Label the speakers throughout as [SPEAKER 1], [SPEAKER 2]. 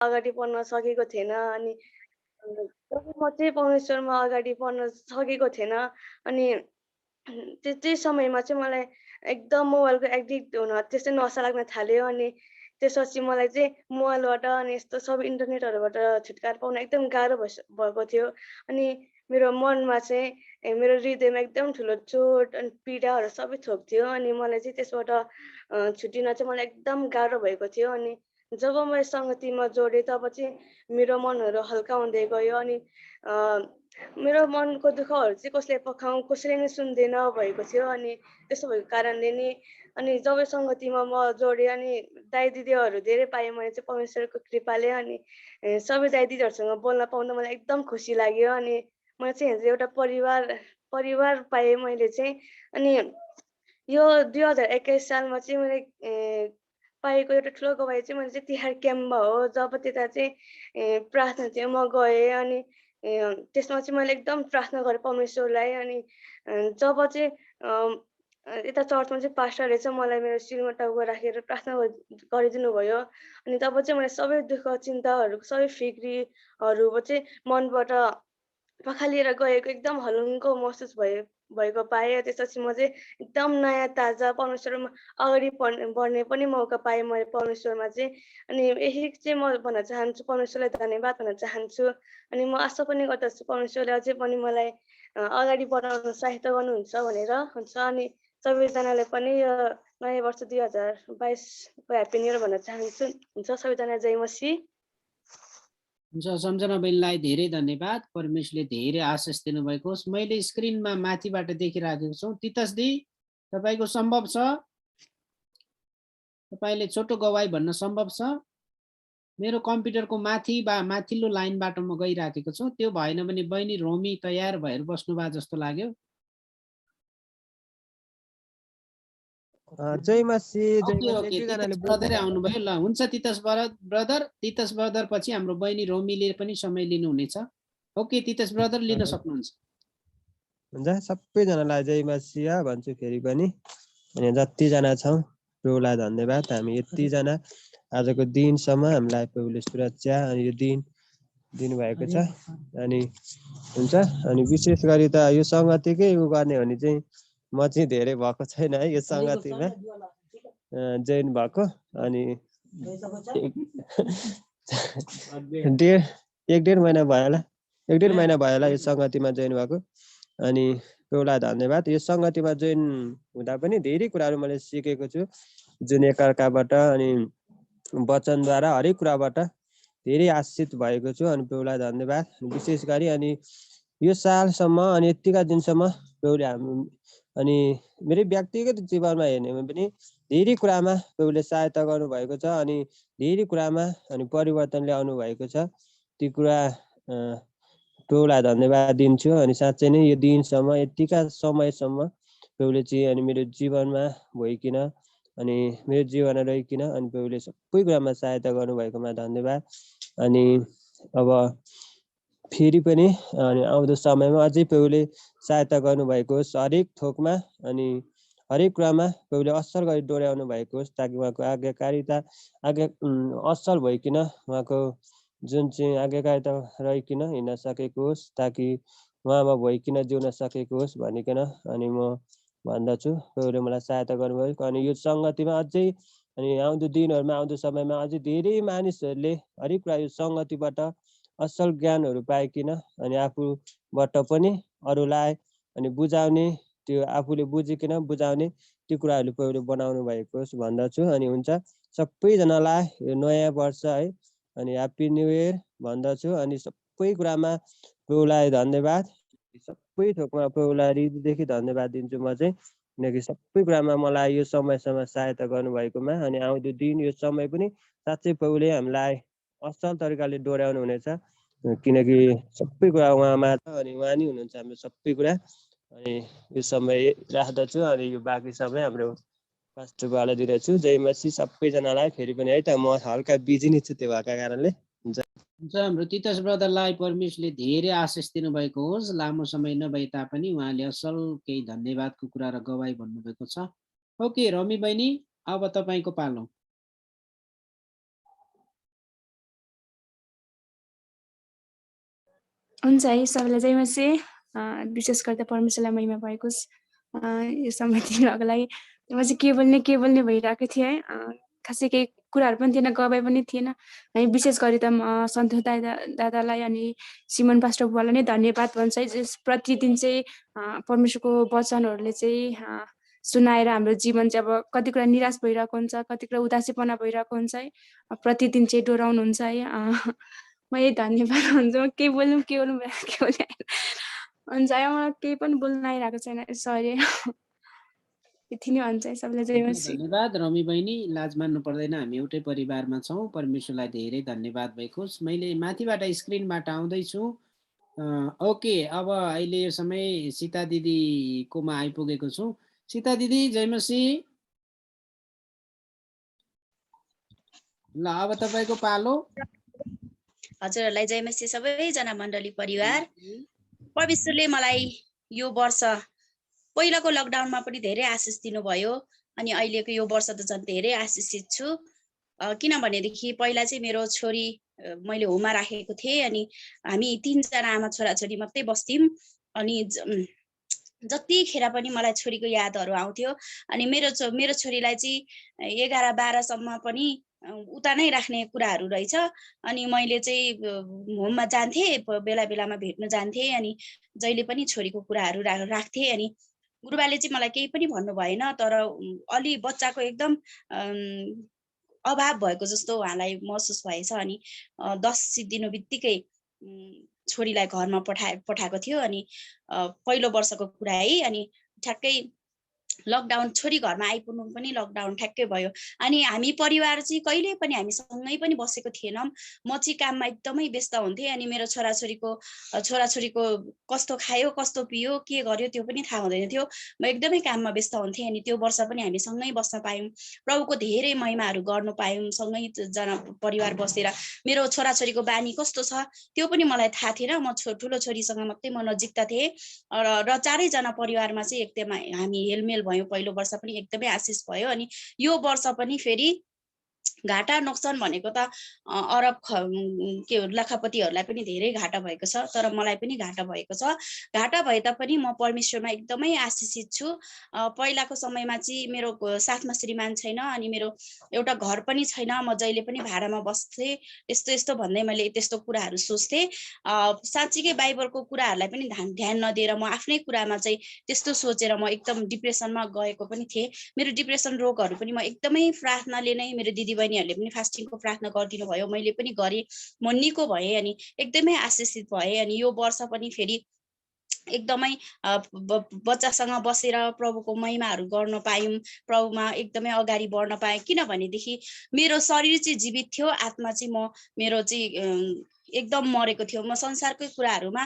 [SPEAKER 1] अगाडि बढ्न सकेको थिएन अनि जब म चाहिँ परमेश्वरमा अगाडि बढ्न सकेको थिएन अनि त्यही समयमा चाहिँ मलाई एकदम मोबाइलको एडिक्ट हुन त्यस्तै नसा लाग्न थाल्यो अनि त्यसपछि मलाई चाहिँ मोबाइलबाट अनि यस्तो सब इन्टरनेटहरूबाट छुटकारा पाउन एकदम गाह्रो भएको थियो अनि मेरो मनमा चाहिँ मेरो हृदयमा एकदम ठुलो चोट अनि पीडाहरू सबै थोक्थ्यो अनि मलाई चाहिँ त्यसबाट छुटिन चाहिँ मलाई एकदम गाह्रो भएको थियो अनि जब म यस सङ्गतिमा जोडेँ तब चाहिँ मेरो मनहरू हल्का हुँदै गयो अनि अ, मेरो मनको दुःखहरू चाहिँ कसले पखाउँ कसैले नै सुन्दैन भएको थियो अनि त्यस्तो भएको कारणले नि अनि जब सङ्गतिमा म जोडेँ अनि दाइ दिदीहरू धेरै पाएँ मैले चाहिँ परमेश्वरको कृपाले अनि सबै दाइ दिदीहरूसँग बोल्न पाउँदा मलाई एकदम खुसी लाग्यो अनि मलाई चाहिँ हेर्दा एउटा परिवार परिवार पाएँ मैले चाहिँ अनि यो 2021 सालमा चाहिँ मैले पाएको एउटा ठुलो गवाई चाहिँ मैले चाहिँ तिहार क्याम्पमा हो जब त्यता चाहिँ प्रार्थना थियो म गएँ अनि त्यसमा चाहिँ मैले एकदम प्रार्थना गरेँ परमेश्वरलाई अनि जब चाहिँ यता चर्चमा चाहिँ पास्टरले चाहिँ मलाई मेरो शिरमा टाउको राखेर प्रार्थना गरिदिनु भयो अनि तब चाहिँ मैले सबै दुःख चिन्ताहरू सबै फिक्रीहरू चाहिँ मनबाट पखालिएर गएको एकदम हलुङ्गो महसुस भएको पाएँ। त्यसपछि म चाहिँ एकदम नयाँ ताजा परमेश्वरमा अगाडि बढ्ने पनि मौका पाएँ मैले परमेश्वरमा चाहिँ। अनि यही चाहिँ म भन्न चाहन्छु, परमेश्वरलाई धन्यवाद भन्न चाहन्छु। अनि म आशा पनि गर्दछु परमेश्वरले अझै पनि मलाई अगाडि बढाउन सहायता गर्नुहुन्छ भनेर हुन्छ। अनि सबैजनाले पनि यो नयाँ वर्ष 2022 को ह्याप्पी न्यू इयर भन्न चाहन्छु। हुन्छ, सबैजना जय मसीह।
[SPEAKER 2] हुन्छ, सम्झना बहिनीलाई धेरै धन्यवाद। परमेश्वरले धेरै आशिष दिनुभएको होस्। मैले स्क्रिनमा माथिबाट देखिराखेको छु तितस दी, तपाईँको सम्भव छ? तपाईँले छोटो गवाई भन्न सम्भव छ? मेरो कम्प्युटरको माथिल्लो लाइनबाट म गइराखेको छु। त्यो भएन भने बहिनी रोमी तयार भएर बस्नुभयो जस्तो लाग्यो।
[SPEAKER 3] जय मसीह
[SPEAKER 2] आउनुभयो। ल हुन्छ तितस ब्रदर पछि हाम्रो बहिनी रोमीले पनि समय लिनुहुनेछ। ओके तितस ब्रदर लिन सक्नुहुन्छ।
[SPEAKER 3] हुन्छ, सबैजनालाई जय मसीह भन्छु फेरि पनि। अनि जतिजना छौँ प्रभुलाई धन्यवाद। हामी यतिजना आजको दिनसम्म हामीलाई प्रभुले सुरक्षा अनि यो दिन दिनुभएको छ। अनि हुन्छ, अनि विशेष गरी त यो सङ्गतिकै उ गर्ने भने चाहिँ म चाहिँ धेरै भएको छैन है यो सङ्गतिमा जोइन भएको। अनि एक डेढ महिना भयो होला यो सङ्गतिमा जोइन भएको। अनि प्रभुलाई धन्यवाद। यो सङ्गतिमा जोइन हुँदा पनि धेरै कुराहरू मैले सिकेको छु, जुन एकअर्काबाट अनि वचनद्वारा हरेक कुराबाट धेरै आशिषित भएको छु। अनि प्रभुलाई धन्यवाद। विशेष गरी अनि यो सालसम्म अनि यतिका दिनसम्म प्रभुले अनि मेरो व्यक्तिगत जीवनमा हेर्ने पनि धेरै कुरामा प्रभुले सहायता गर्नुभएको छ अनि धेरै कुरामा अनि परिवर्तन ल्याउनु भएको छ। ती कुरा प्रभुलाई धन्यवाद दिन्छु। अनि साँच्चै नै यो दिनसम्म यतिका समयसम्म प्रभुले चाहिँ अनि मेरो जीवनमा भइकन अनि मेरो जीवनमा रहिकन अनि प्रभुले सबै कुरामा सहायता गर्नुभएकोमा धन्यवाद। अनि अब फेरि पनि अनि आउँदो समयमा अझै प्रभुले सहायता गर्नुभएको होस् हरेक थोकमा अनि हरेक कुरामा प्रभुले असल गरी डोर्याउनु भएको होस्, ताकि उहाँको आज्ञाकारिता असल भइकन उहाँको जुन चाहिँ आज्ञाकारिता रहिकन हिँड्न सकेको होस्, ताकि उहाँमा भइकन जिउन सकेको होस् भनिकन अनि म भन्दछु प्रभुले मलाई सहायता गर्नुभयो। अनि यो सङ्गतिमा अझै अनि आउँदो दिनहरूमा आउँदो समयमा अझै धेरै मानिसहरूले हरेक कुरा यो सङ्गतिबाट असल ज्ञानहरू पाइकन अनि आफूबाट पनि अरूलाई अनि बुझाउने, त्यो आफूले बुझिकन बुझाउने त्यो कुराहरू प्रभुले बनाउनु भएको होस् भन्दछु। अनि हुन्छ, सबैजनालाई यो नयाँ वर्ष है अनि ह्याप्पी न्यू इयर भन्दछु। अनि सबै कुरामा प्रभुलाई धन्यवाद, सबै थोकमा प्रभुलाई हृदयदेखि धन्यवाद दिन्छु म चाहिँ, किनकि सबै कुरामा मलाई यो समयसम्म सहायता गर्नुभएकोमा। अनि आउँदो दिन यो समय पनि साँच्चै प्रभुले हामीलाई असल तरिकाले डोर्याउनु हुनेछ, किनकि सबै कुरा उहाँमा छ अनि उहाँ नै हुनुहुन्छ हाम्रो सबै कुरा। अनि यो समय राख्दछु अनि यो बाँकी समय हाम्रो पास्टरबालाई दिँदैछु। जय मसीह सबैजनालाई फेरि पनि है त। म हल्का बिजी नै छु, त्यो भएको कारणले हुन्छ।
[SPEAKER 2] हाम्रो तितस ब्रदरलाई परमेश्वरले धेरै आशिष दिनुभएको होस्। लामो समय नभए तापनि उहाँले असल केही धन्यवादको कुरा र गवाई भन्नुभएको छ। ओके रमी बहिनी, अब तपाईँको पालो।
[SPEAKER 4] हुन्छ है, सबैलाई जय मसी। विशेष गरी त परमेश्वरलाई महिमा भएको यो समय दिनको लागि म चाहिँ के बोल्ने भइरहेको थिएँ है। खासै केही कुराहरू पनि थिएन, गवाई पनि थिएन है। विशेष गरी त म सन्तोष दादालाई अनि सिमन पास्टर बुवालाई नै धन्यवाद भन्छ है। प्रतिदिन चाहिँ परमेश्वरको वचनहरूले चाहिँ सुनाएर हाम्रो जीवन चाहिँ अब कति कुरा निराश भइरहेको हुन्छ, कति कुरा उदासीपना भइरहेको हुन्छ है, प्रतिदिन चाहिँ डोराउनुहुन्छ है। म यही धन्यवाद भन्छु। म के बोल्नु हुन्छ है, मलाई केही पनि बोल्न आइरहेको छैन, सरी। यति नै भन्छ है, सबैलाई जय मसी।
[SPEAKER 2] धन्यवाद रमी बहिनी, लाज मान्नु पर्दैन, हामी एउटै परिवारमा छौँ। परमेश्वरलाई धेरै धन्यवाद भइकोस्। मैले माथिबाट स्क्रिनबाट आउँदैछु। ओके, अब अहिले यो समय सीता दिदीकोमा आइपुगेको छु। सीता दिदी जय मसी। ल अब तपाईँको पालो।
[SPEAKER 5] हजुरहरूलाई जय मसी सबैजना मण्डली परिवार। परमेश्वरले मलाई यो वर्ष पहिलाको लकडाउनमा पनि धेरै आशिष दिनुभयो अनि अहिलेको यो वर्ष त झन् धेरै आशिषित छु। किनभनेदेखि पहिला चाहिँ मेरो छोरी मैले होममा राखेको थिएँ अनि हामी 3 जना आमा छोराछोरी मात्रै बस्थ्यौँ अनि जतिखेर पनि मलाई छोरीको यादहरू आउँथ्यो अनि मेरो छोरीलाई चाहिँ 11-12 सम्म पनि उता नै राख्ने कुराहरू रहेछ अनि मैले चाहिँ होममा जान्थेँ, बेला बेलामा भेट्न जान्थेँ अनि जहिले पनि छोरीको कुराहरू राख्थेँ अनि गुरुबाले चाहिँ मलाई केही पनि भन्नु भएन, तर अलि बच्चाको एकदम अभाव भएको जस्तो उहाँलाई महसुस भएछ अनि 10 दिनु बित्तिकै छोरीलाई घरमा पठाएको थियो अनि पहिलो वर्षको कुरा है। अनि ठ्याक्कै लकडाउन, छोरी घरमा आइपुग्नु पनि लकडाउन ठ्याक्कै भयो अनि हामी परिवार चाहिँ कहिले पनि हामी सँगै पनि बसेको थिएनौँ। म चाहिँ काममा एकदमै व्यस्त हुन्थेँ अनि मेरो छोराछोरीको कस्तो खायो, कस्तो पियो, के गर्यो त्यो पनि थाहा हुँदैन थियो। म एकदमै काममा व्यस्त हुन्थेँ अनि त्यो वर्ष पनि हामी सँगै बस्न पायौँ, प्रभुको धेरै महिमाहरू गर्न पायौँ सँगै जना परिवार बसेर। मेरो छोराछोरीको बानी कस्तो छ त्यो पनि मलाई थाहा थिएन, म ठुलो छोरीसँग मात्रै म नजिकता थिएँ र चारैजना परिवारमा चाहिँ एकदमै हामी हेलमेल भयो। पहिलो वर्ष पनि एकदमै आशिष भयो अनि यो वर्ष पनि फेरि घाटा नोक्सान भनेको त अरब के लाखापतिहरूलाई पनि धेरै घाटा भएको छ, तर मलाई पनि घाटा भएको छ। घाटा भए तापनि म परमेश्वरमा एकदमै आशिषित छु। पहिलाको समयमा चाहिँ मेरो साथमा श्रीमान छैन अनि मेरो एउटा घर पनि छैन, म जहिले पनि भाडामा बस्थेँ, यस्तो भन्दै मैले त्यस्तो कुराहरू सोच्थेँ। साँच्चीकै बाइबलको कुराहरूलाई पनि ध्यान नदिएर म आफ्नै कुरामा चाहिँ त्यस्तो सोचेर म एकदम डिप्रेसनमा गएको पनि थिएँ। मेरो डिप्रेसन रोगहरू पनि म एकदमै प्रार्थनाले नै, मेरो दिदीबहिनीहरूले पनि फास्टिङको प्रार्थना गरिदिनु भयो, मैले पनि गरेँ, म निको भएँ अनि एकदमै आशिषित भएँ। अनि यो वर्ष पनि फेरि एकदमै बच्चासँग बसेर प्रभुको महिमाहरू गर्न पायौँ, प्रभुमा एकदमै अगाडि बढ्न पाएँ। किनभनेदेखि मेरो शरीर चाहिँ जीवित थियो, आत्मा चाहिँ मेरो चाहिँ एकदम मरेको थियो। म संसारकै कुराहरूमा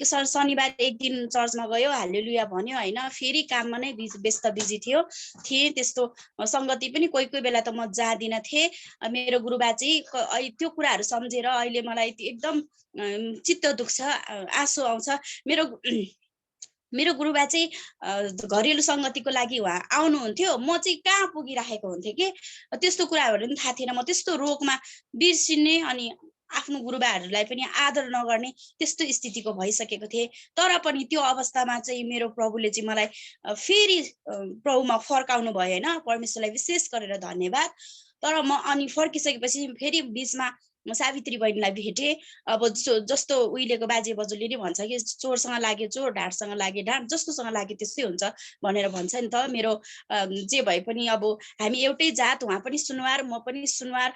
[SPEAKER 5] शनिबार एक दिन चर्चमा गयो, हालेलुया भन्यो होइन, फेरि काममा नै व्यस्त बिजी थिएँ। त्यस्तो सङ्गति पनि कोही बेला त म जाँदिन थिएँ। मेरो गुरुबा चाहिँ त्यो कुराहरू सम्झेर अहिले मलाई एकदम चित्त दुख्छ, आँसु आउँछ। मेरो गुरुबा चाहिँ घरेलु सङ्गतिको लागि उहाँ आउनुहुन्थ्यो, म चाहिँ कहाँ पुगिराखेको हुन्थेँ कि त्यस्तो कुराहरू पनि थाहा थिएन। म त्यस्तो रोगमा बिर्सिने अनि आफ्नो गुरुबाहरूलाई पनि आदर नगर्ने त्यस्तो स्थितिको भइसकेको थिएँ। तर पनि त्यो अवस्थामा चाहिँ मेरो प्रभुले चाहिँ मलाई फेरि प्रभुमा फर्काउनु भयो होइन, परमेश्वरलाई विशेष गरेर धन्यवाद। तर म अनि फर्किसकेपछि फेरि बिचमा सावित्री बहिनीलाई भेटेँ। अब जस्तो उहिलेको बाजे बजूले नै भन्छ कि चोरसँग लाग्यो चोर, ढाँटसँग लाग्यो ढाँट, जस्तोसँग लाग्यो त्यस्तै हुन्छ भनेर भन्छ नि त। मेरो जे भए पनि अब हामी एउटै जात, उहाँ पनि सुनवार म पनि सुनवार,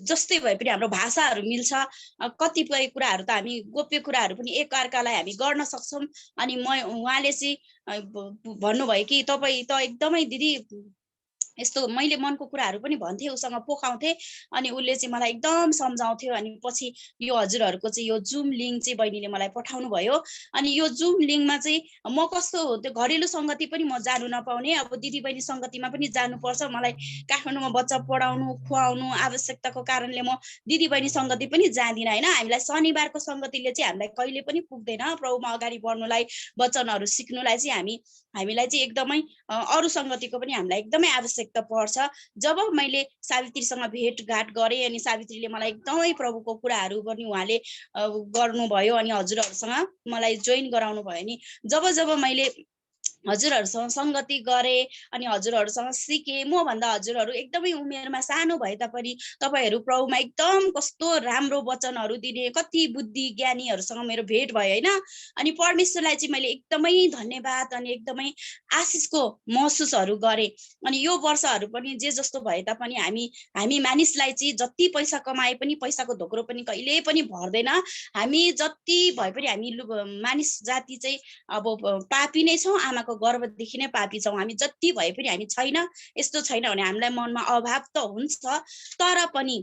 [SPEAKER 5] जस्तै भए पनि हाम्रो भाषाहरू मिल्छ। कतिपय कुराहरू त हामी गोप्य कुराहरू पनि एकअर्कालाई हामी गर्न सक्छौँ। अनि उहाँले चाहिँ भन्नुभयो कि तपाईँ त एकदमै दिदी यस्तो, मैले मनको कुराहरू पनि भन्थेँ, उसँग पोखाउँथेँ अनि उसले चाहिँ मलाई एकदम सम्झाउँथ्यो। अनि पछि यो हजुरहरूको चाहिँ यो जुम लिङ्क चाहिँ बहिनीले मलाई पठाउनु भयो अनि यो जुम लिङ्कमा चाहिँ म कस्तो त्यो घरेलु सङ्गति पनि म जानु नपाउने, अब दिदीबहिनी सङ्गतिमा पनि जानुपर्छ, मलाई काठमाडौँमा बच्चा पढाउनु खुवाउनु आवश्यकताको कारणले म दिदीबहिनी सङ्गति पनि जाँदिनँ होइन। हामीलाई शनिबारको सङ्गतिले चाहिँ हामीलाई कहिले पनि पुग्दैन, प्रभुमा अगाडि बढ्नुलाई, वचनहरू सिक्नुलाई चाहिँ हामीलाई चाहिँ एकदमै अरू सङ्गतिको पनि हामीलाई एकदमै आवश्यकता आवश्यकता पर्छ। जब मैले सावित्रीसँग भेटघाट गरेँ अनि सावित्रीले मलाई एकदमै प्रभुको कुराहरू पनि उहाँले गर्नुभयो अनि हजुरहरूसँग मलाई जोइन गराउनु भयो नि जब जब मैले हजुरहरूसँग सङ्गति गरेँ अनि हजुरहरूसँग सिकेँ। मभन्दा हजुरहरू एकदमै उमेरमा सानो भए तापनि तपाईँहरू प्रभुमा एकदम कस्तो राम्रो वचनहरू दिने कति बुद्धि ज्ञानीहरूसँग मेरो भेट भयो होइन। अनि परमेश्वरलाई चाहिँ मैले एकदमै धन्यवाद अनि एकदमै आशिषको महसुसहरू गरेँ। अनि यो वर्षहरू पनि जे जस्तो भए तापनि हामी मानिसलाई चाहिँ जति पैसा कमाए पनि पैसाको धोक्रो पनि कहिले पनि भर्दैन। हामी जति भए पनि हामी मानिस जाति चाहिँ अब पापी नै छौँ, आमाको गर्भदेखि नै पापी छौँ। हामी जति भए पनि हामी छैन, यस्तो छैन भने हामीलाई मनमा अभाव त हुन्छ। तर पनि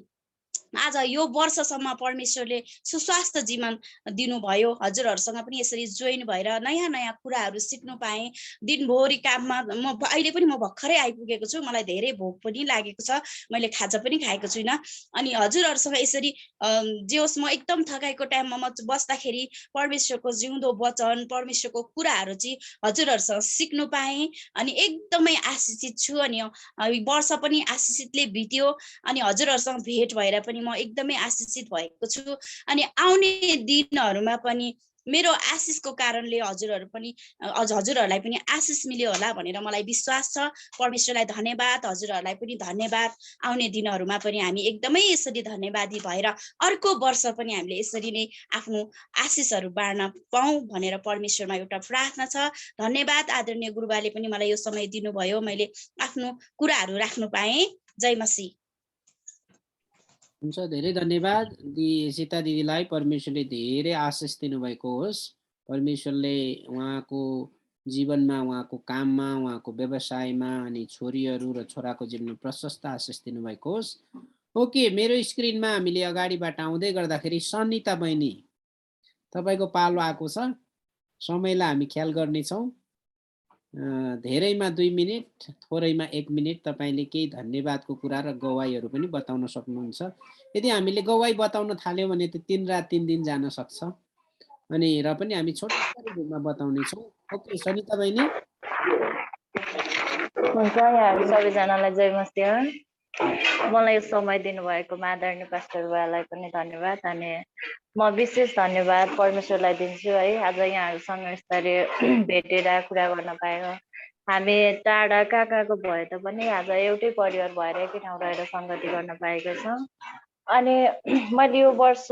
[SPEAKER 5] आज यो वर्षसम्म परमेश्वरले सुस्वास्थ्य जीवन दिनुभयो। हजुरहरूसँग पनि यसरी जोइन भएर नयाँ नयाँ कुराहरू सिक्नु पाएँ। दिनभरि काममा अहिले पनि म भर्खरै आइपुगेको छु, मलाई धेरै भोक पनि लागेको छ, मैले खाजा पनि खाएको छुइनँ। अनि हजुरहरूसँग यसरी जे होस् म एकदम थकाएको टाइममा म बस्दाखेरि परमेश्वरको जिउँदो वचन परमेश्वरको कुराहरू चाहिँ हजुरहरूसँग सिक्नु पाएँ अनि एकदमै आशिषित छु। अनि वर्ष पनि आशिषितले बित्यो अनि हजुरहरूसँग भेट भएर पनि म एकदमै आशिषित भएको छु। अनि आउने दिनहरूमा पनि मेरो आशिषको कारणले हजुरहरूलाई पनि आशिष मिल्यो होला भनेर मलाई विश्वास छ। परमेश्वरलाई धन्यवाद, हजुरहरूलाई पनि धन्यवाद। आउने दिनहरूमा पनि हामी एकदमै यसरी धन्यवादी भएर अर्को वर्ष पनि हामीले यसरी नै आफ्नो आशिषहरू बाँड्न पाऊँ भनेर परमेश्वरमा एउटा प्रार्थना छ। धन्यवाद आदरणीय गुरुबाले पनि मलाई यो समय दिनुभयो, मैले आफ्नो कुराहरू राख्नु पाएँ। जय मसीह।
[SPEAKER 2] हुन्छ, धेरै धन्यवाद सीता दिदीलाई। परमेश्वरले धेरै आशिष दिनुभएको होस्। परमेश्वरले उहाँको जीवनमा, उहाँको काममा, उहाँको व्यवसायमा अनि छोरीहरू र छोराको जीवनमा प्रशस्त आशिष दिनुभएको होस्। ओके, मेरो स्क्रिनमा हामीले अगाडिबाट आउँदै गर्दाखेरि सनिता बहिनी तपाईँको पालो आएको छ। समयलाई हामी ख्याल गर्नेछौँ। धेरैमा 2 मिनेट, थोरैमा 1 मिनेट तपाईँले केही धन्यवादको कुरा र गवाईहरू पनि बताउन सक्नुहुन्छ। यदि हामीले गवाई बताउन थाल्यौँ भने त 3 रात 3 दिन जान सक्छ अनि र पनि हामी छोटो रूपमा बताउनेछौँ। ओके सनिता बहिनी।
[SPEAKER 6] हुन्छ, यहाँहरू सबैजनालाई जय मसीह। मलाई यो समय दिनुभएको आदरणीय पास्टर बुवालाई पनि धन्यवाद अनि म विशेष धन्यवाद परमेश्वरलाई दिन्छु है। आज यहाँहरूसँग यसरी भेटेर कुरा गर्न पायो। हामी टाढा कहाँको भए तापनि आज एउटै परिवार भएर एकै ठाउँ रहेर सङ्गति गर्न पाएको छौँ। अनि मैले यो वर्ष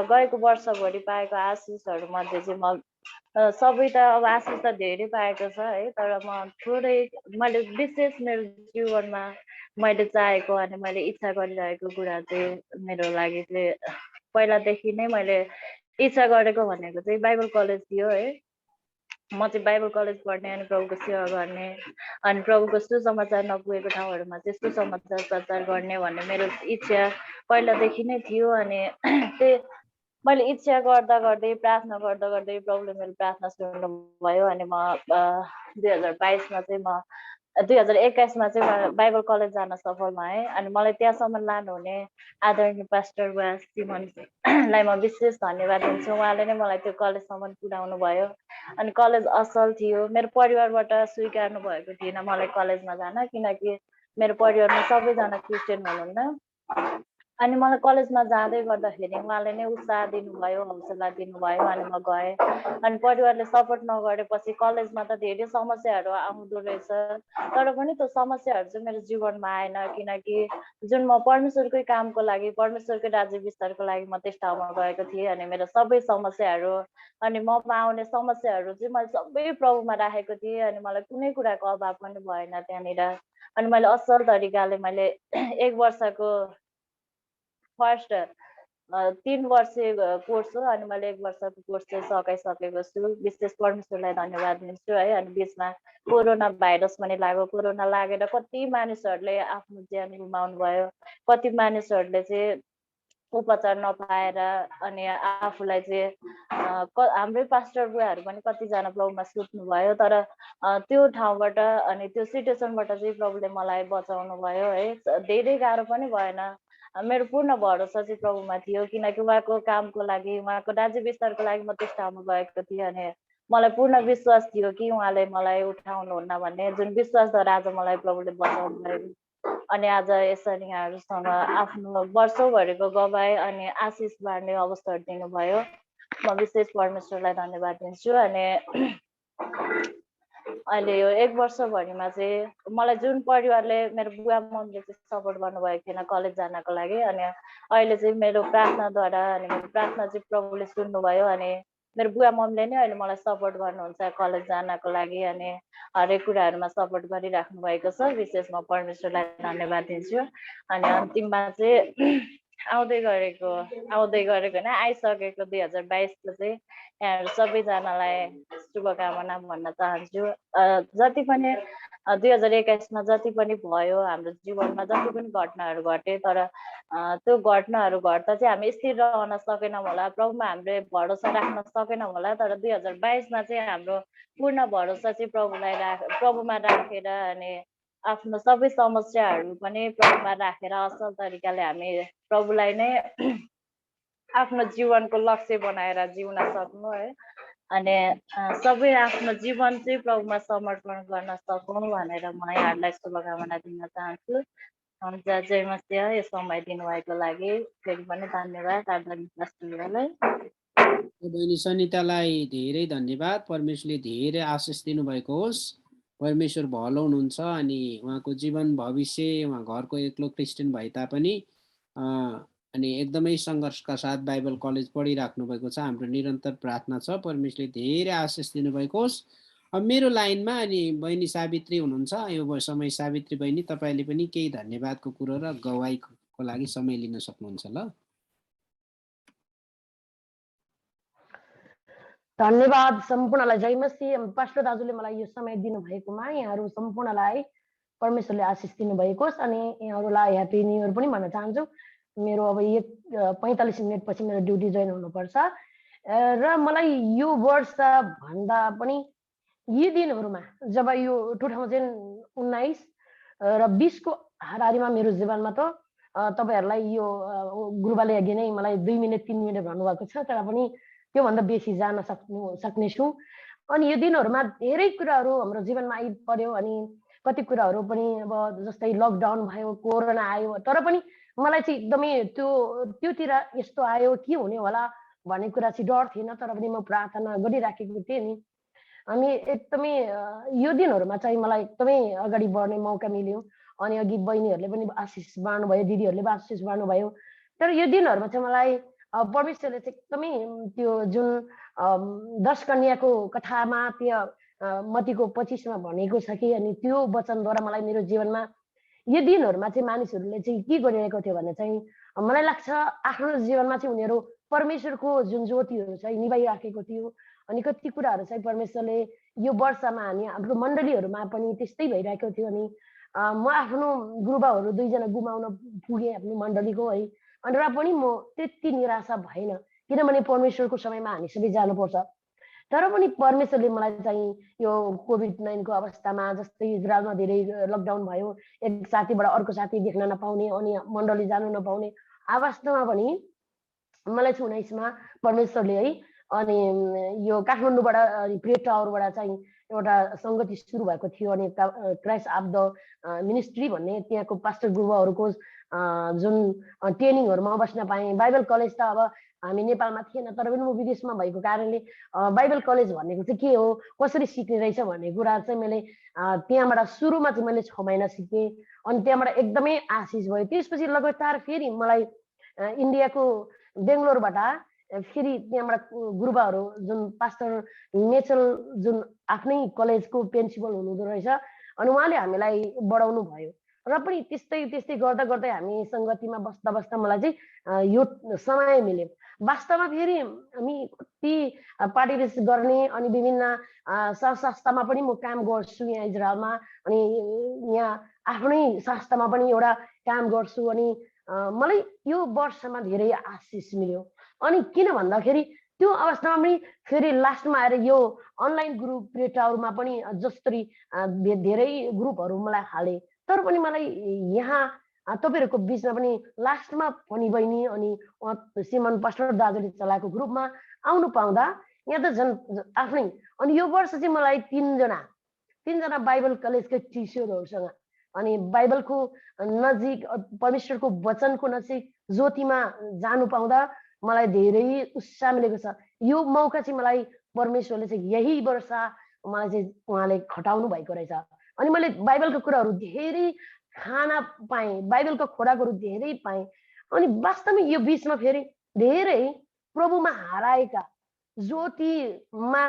[SPEAKER 6] गएको वर्षभरि पाएको आशिषहरू मध्ये चाहिँ म सबै त अब आशिष त धेरै पाएको छ है, तर म थोरै मैले विशेष मेरो जीवनमा मैले चाहेको अनि मैले इच्छा गरिरहेको कुरा चाहिँ मेरो लागि चाहिँ पहिलादेखि नै मैले इच्छा गरेको भनेको चाहिँ बाइबल कलेज थियो है। म चाहिँ बाइबल कलेज पढ्ने अनि प्रभुको सेवा गर्ने अनि प्रभुको सुसमाचार नपुगेको ठाउँहरूमा चाहिँ सुसमाचार प्रचार गर्ने भन्ने मेरो इच्छा पहिलादेखि नै थियो। अनि त्यही मैले इच्छा गर्दा गर्दै प्रार्थना गर्दा गर्दै प्रभुले मेरो प्रार्थना सुन्नुभयो अनि म 2022मा चाहिँ म 2021मा चाहिँ बाइबल कलेज जान सफल भएँ। अनि मलाई त्यहाँसम्म लानुहुने आदरणीय पास्टर वा सिमनलाई म विशेष धन्यवाद दिन्छु। उहाँले नै मलाई त्यो कलेजसम्म पुर्याउनु भयो अनि कलेज असल थियो। मेरो परिवारबाट स्वीकार्नु भएको थिएन मलाई कलेजमा जान, किनकि मेरो परिवारमा सबैजना क्रिस्चियन हुनुहुन्न। अनि मलाई कलेजमा जाँदै गर्दाखेरि उहाँले नै उत्साह दिनुभयो, हौसला दिनुभयो अनि म गएँ। अनि परिवारले सपोर्ट नगरेपछि कलेजमा त धेरै समस्याहरू आउँदो रहेछ, तर पनि त्यो समस्याहरू चाहिँ मेरो जीवनमा आएन, किनकि जुन म परमेश्वरकै कामको लागि परमेश्वरकै राज्य विस्तारको लागि म त्यस ठाउँमा गएको थिएँ। अनि मेरो सबै समस्याहरू अनि ममा आउने समस्याहरू चाहिँ मैले सबै प्रभुमा राखेको थिएँ अनि मलाई कुनै कुराको अभाव पनि भएन त्यहाँनिर। अनि मैले असल तरिकाले मैले 1 वर्षको फर्स्ट 3 वर्षे कोर्स हो अनि मैले 1 वर्षको कोर्स चाहिँ सकाइसकेको छु। विशेष परमेश्वरलाई धन्यवाद दिन्छु है। अनि बिचमा कोरोना भाइरस पनि लाग्यो। कोरोना लागेर कति मानिसहरूले आफ्नो ज्यान गुमाउनु भयो, कति मानिसहरूले चाहिँ उपचार नपाएर अनि आफूलाई चाहिँ हाम्रै पास्टर बुवाहरू पनि कतिजना प्रभुमा सुत्नुभयो। तर त्यो ठाउँबाट अनि त्यो सिचुएसनबाट चाहिँ प्रभुले मलाई बचाउनु भयो है। धेरै गाह्रो पनि भएन। मेरो पूर्ण भरोसा चाहिँ प्रभुमा थियो, किनकि उहाँको कामको लागि उहाँको राज्य विस्तारको लागि म त्यस ठाउँमा गएको थिएँ। अनि मलाई पूर्ण विश्वास थियो कि उहाँले मलाई उठाउनुहुन्न भन्ने, जुन विश्वासद्वारा आज मलाई प्रभुले बचाउनु भएको। अनि आज यसरी यहाँहरूसँग आफ्नो वर्षौँभरिको गवाई अनि आशिष बाँड्ने अवसर दिनुभयो। म विशेष परमेश्वरलाई धन्यवाद दिन्छु। अनि अहिले यो 1 वर्षभरिमा चाहिँ मलाई जुन परिवारले मेरो बुवा मम्मीले चाहिँ सपोर्ट गर्नुभएको थिएन कलेज जानको लागि, अनि अहिले चाहिँ मेरो प्रार्थनाद्वारा अनि मेरो प्रार्थना चाहिँ प्रभुले सुन्नुभयो। अनि मेरो बुवा मम्मीले नै अहिले मलाई सपोर्ट गर्नुहुन्छ कलेज जानको लागि, अनि हरेक कुराहरूमा सपोर्ट गरिराख्नु भएको छ। विशेष म परमेश्वरलाई धन्यवाद दिन्छु। अनि अन्तिममा चाहिँ आउँदै गरेको होइन, आइसकेको 2022को चाहिँ यहाँहरू सबैजनालाई शुभकामना भन्न चाहन्छु। जति पनि 2021मा जति पनि भयो हाम्रो जीवनमा, जति पनि घटनाहरू घटे, तर त्यो घटनाहरू घट्दा चाहिँ हामी स्थिर रहन सकेनौँ होला, प्रभुमा हामीले भरोसा राख्न सकेनौँ होला। तर 2022मा चाहिँ हाम्रो पूर्ण भरोसा चाहिँ प्रभुमा राखेर अनि आफ्नो सबै समस्याहरू पनि प्रभुमा राखेर असल तरिकाले हामी प्रभुलाई नै आफ्नो जीवनको लक्ष्य बनाएर जिउन सक्नु है। अनि सबै आफ्नो जीवन चाहिँ प्रभुमा समर्पण गर्न सकौँ भनेर म यहाँहरूलाई शुभकामना दिन चाहन्छु। हुन्छ, जय मसिह। यो समय दिनुभएको लागि फेरि पनि धन्यवाद आदरणीय पास्टरलाई।
[SPEAKER 2] बहिनी सनितालाई धेरै धन्यवाद। परमेश्वरले धेरै आशिष दिनुभएको होस्। परमेश्वर भलो हुनुहुन्छ अनि उहाँको जीवन भविष्य, उहाँ घरको एक्लो क्रिस्चियन भए तापनि अनि एकदमै सङ्घर्षका साथ बाइबल कलेज पढिराख्नु भएको छ। हाम्रो निरन्तर प्रार्थना छ परमेश्वरले धेरै आशिष दिनुभएको होस्। अब मेरो लाइनमा अनि बहिनी सावित्री हुनुहुन्छ। यो समय सावित्री बहिनी तपाईँले पनि केही धन्यवादको कुरो र गवाईको लागि समय लिन सक्नुहुन्छ ल।
[SPEAKER 7] धन्यवाद सम्पूर्णलाई। जय मसीह। पास्टर दाजुले मलाई यो समय दिनुभएकोमा यहाँहरू सम्पूर्णलाई परमेश्वरले आशिष दिनुभएको होस्। अनि यहाँहरूलाई ह्याप्पी न्यु इयर पनि भन्न चाहन्छु। मेरो अब 45 मिनटपछि मेरो ड्युटी जोइन हुनुपर्छ र मलाई यो वर्ष भन्दा पनि यी दिनहरूमा जब यो 2019 र 20 को हाराहारीमा मेरो जीवनमा त तपाईँहरूलाई यो गुरुबाले अघि नै मलाई 2 मिनट 3 मिनट भन्नुभएको छ, तर पनि त्योभन्दा बेसी जान सक्नेछु। अनि यो दिनहरूमा धेरै कुराहरू हाम्रो जीवनमा आइपर्यो अनि कति कुराहरू पनि अब जस्तै लकडाउन भयो, कोरोना आयो, तर पनि मलाई चाहिँ एकदमै त्योतिर यस्तो आयो के हुने होला भन्ने कुरा चाहिँ डर थिएन, तर पनि म प्रार्थना गरिराखेको थिएँ नि। अनि एकदमै यो दिनहरूमा चाहिँ मलाई एकदमै अगाडि बढ्ने मौका मिल्यो। अनि अघि बहिनीहरूले पनि आशिष बाँड्नुभयो, दिदीहरूले पनि आशिष बाँड्नुभयो। तर यो दिनहरूमा चाहिँ मलाई परमेश्वरले चाहिँ एकदमै त्यो जुन 10 कन्याको कथामा त्यो मत्तीको 25मा भनेको छ कि, अनि त्यो वचनद्वारा मलाई मेरो जीवनमा यो दिनहरूमा चाहिँ मानिसहरूले चाहिँ के गरिरहेको थियो भने चाहिँ मलाई लाग्छ आफ्नो जीवनमा चाहिँ उनीहरू परमेश्वरको जुन ज्योतिहरू चाहिँ निभाइराखेको थियो। अनि कति कुराहरू चाहिँ परमेश्वरले यो वर्षमा हाम्रो मण्डलीहरूमा पनि त्यस्तै भइरहेको थियो। अनि म आफ्नो गुरुबाहरू 2 जना गुमाउन पुगेँ आफ्नो मण्डलीको है। अनि र पनि म त्यति निराशा भएन, किनभने परमेश्वरको समयमा हामी सबै जानुपर्छ। तर पनि परमेश्वरले मलाई चाहिँ यो कोभिड-19 को अवस्थामा, जस्तै इजरायलमा धेरै लकडाउन भयो, एक साथीबाट अर्को साथी देख्न नपाउने अनि मण्डली जानु नपाउने अवस्थामा पनि मलाई चाहिँ 19 मा परमेश्वरले है अनि यो काठमाडौँबाट प्रे टावरबाट चाहिँ एउटा सङ्गति सुरु भएको थियो। अनि क्राइस्ट अफ द मिनिस्ट्री भन्ने त्यहाँको पास्टर गुरुबाहरूको जुन ट्रेनिङहरूमा बस्न पाएँ। बाइबल कलेज त अब हामी नेपालमा थिएन, तर पनि म विदेशमा भएको कारणले बाइबल कलेज भनेको चाहिँ के हो, कसरी सिक्ने रहेछ भन्ने कुरा चाहिँ मैले त्यहाँबाट सुरुमा चाहिँ मैले 6 महिना सिकेँ। अनि त्यहाँबाट एकदमै आशिष भयो। त्यसपछि लगातार फेरि मलाई इन्डियाको बेङ्गलोरबाट फेरि त्यहाँबाट गुरुबाहरू जुन पास्टर नेचल जुन आफ्नै कलेजको प्रिन्सिपल हुनुहुँदो रहेछ, अनि उहाँले हामीलाई बढाउनु भयो। र पनि त्यस्तै गर्दा गर्दै हामी सङ्गतिमा बस्दा मलाई चाहिँ यो समय मिल्यो। वास्तवमा फेरि हामी कति पार्टिसिपेट गर्ने अनि विभिन्न संस्थामा पनि म काम गर्छु यहाँ इजरायलमा। अनि यहाँ आफ्नै संस्थामा पनि एउटा काम गर्छु। अनि मलाई यो वर्षमा धेरै आशिष मिल्यो। अनि किन भन्दाखेरि त्यो अवस्थामा पनि फेरि लास्टमा आएर यो अनलाइन ग्रुप प्रे टावरमा पनि जसरी धेरै ग्रुपहरू मलाई हाले, तर पनि मलाई यहाँ तपाईँहरूको बिचमा पनि लास्टमा पनि बहिनी अनि सिमन पास्टर दाजुले चलाएको ग्रुपमा आउनु पाउँदा यहाँ त झन् आफ्नै। अनि यो वर्ष चाहिँ मलाई तीनजना बाइबल कलेजकै टिचरहरूसँग अनि बाइबलको नजिक परमेश्वरको वचनको नजिक ज्योतिमा जानु पाउँदा मलाई धेरै उत्साह मिलेको छ। यो मौका चाहिँ मलाई परमेश्वरले चाहिँ यही वर्ष मलाई चाहिँ उहाँले खटाउनु भएको रहेछ। अनि मैले बाइबलको कुराहरू धेरै खाना पाएँ, बाइबलको खोराकहरू धेरै पाएँ। अनि वास्तवमै यो बिचमा फेरि धेरै प्रभुमा हराएका, ज्योतिमा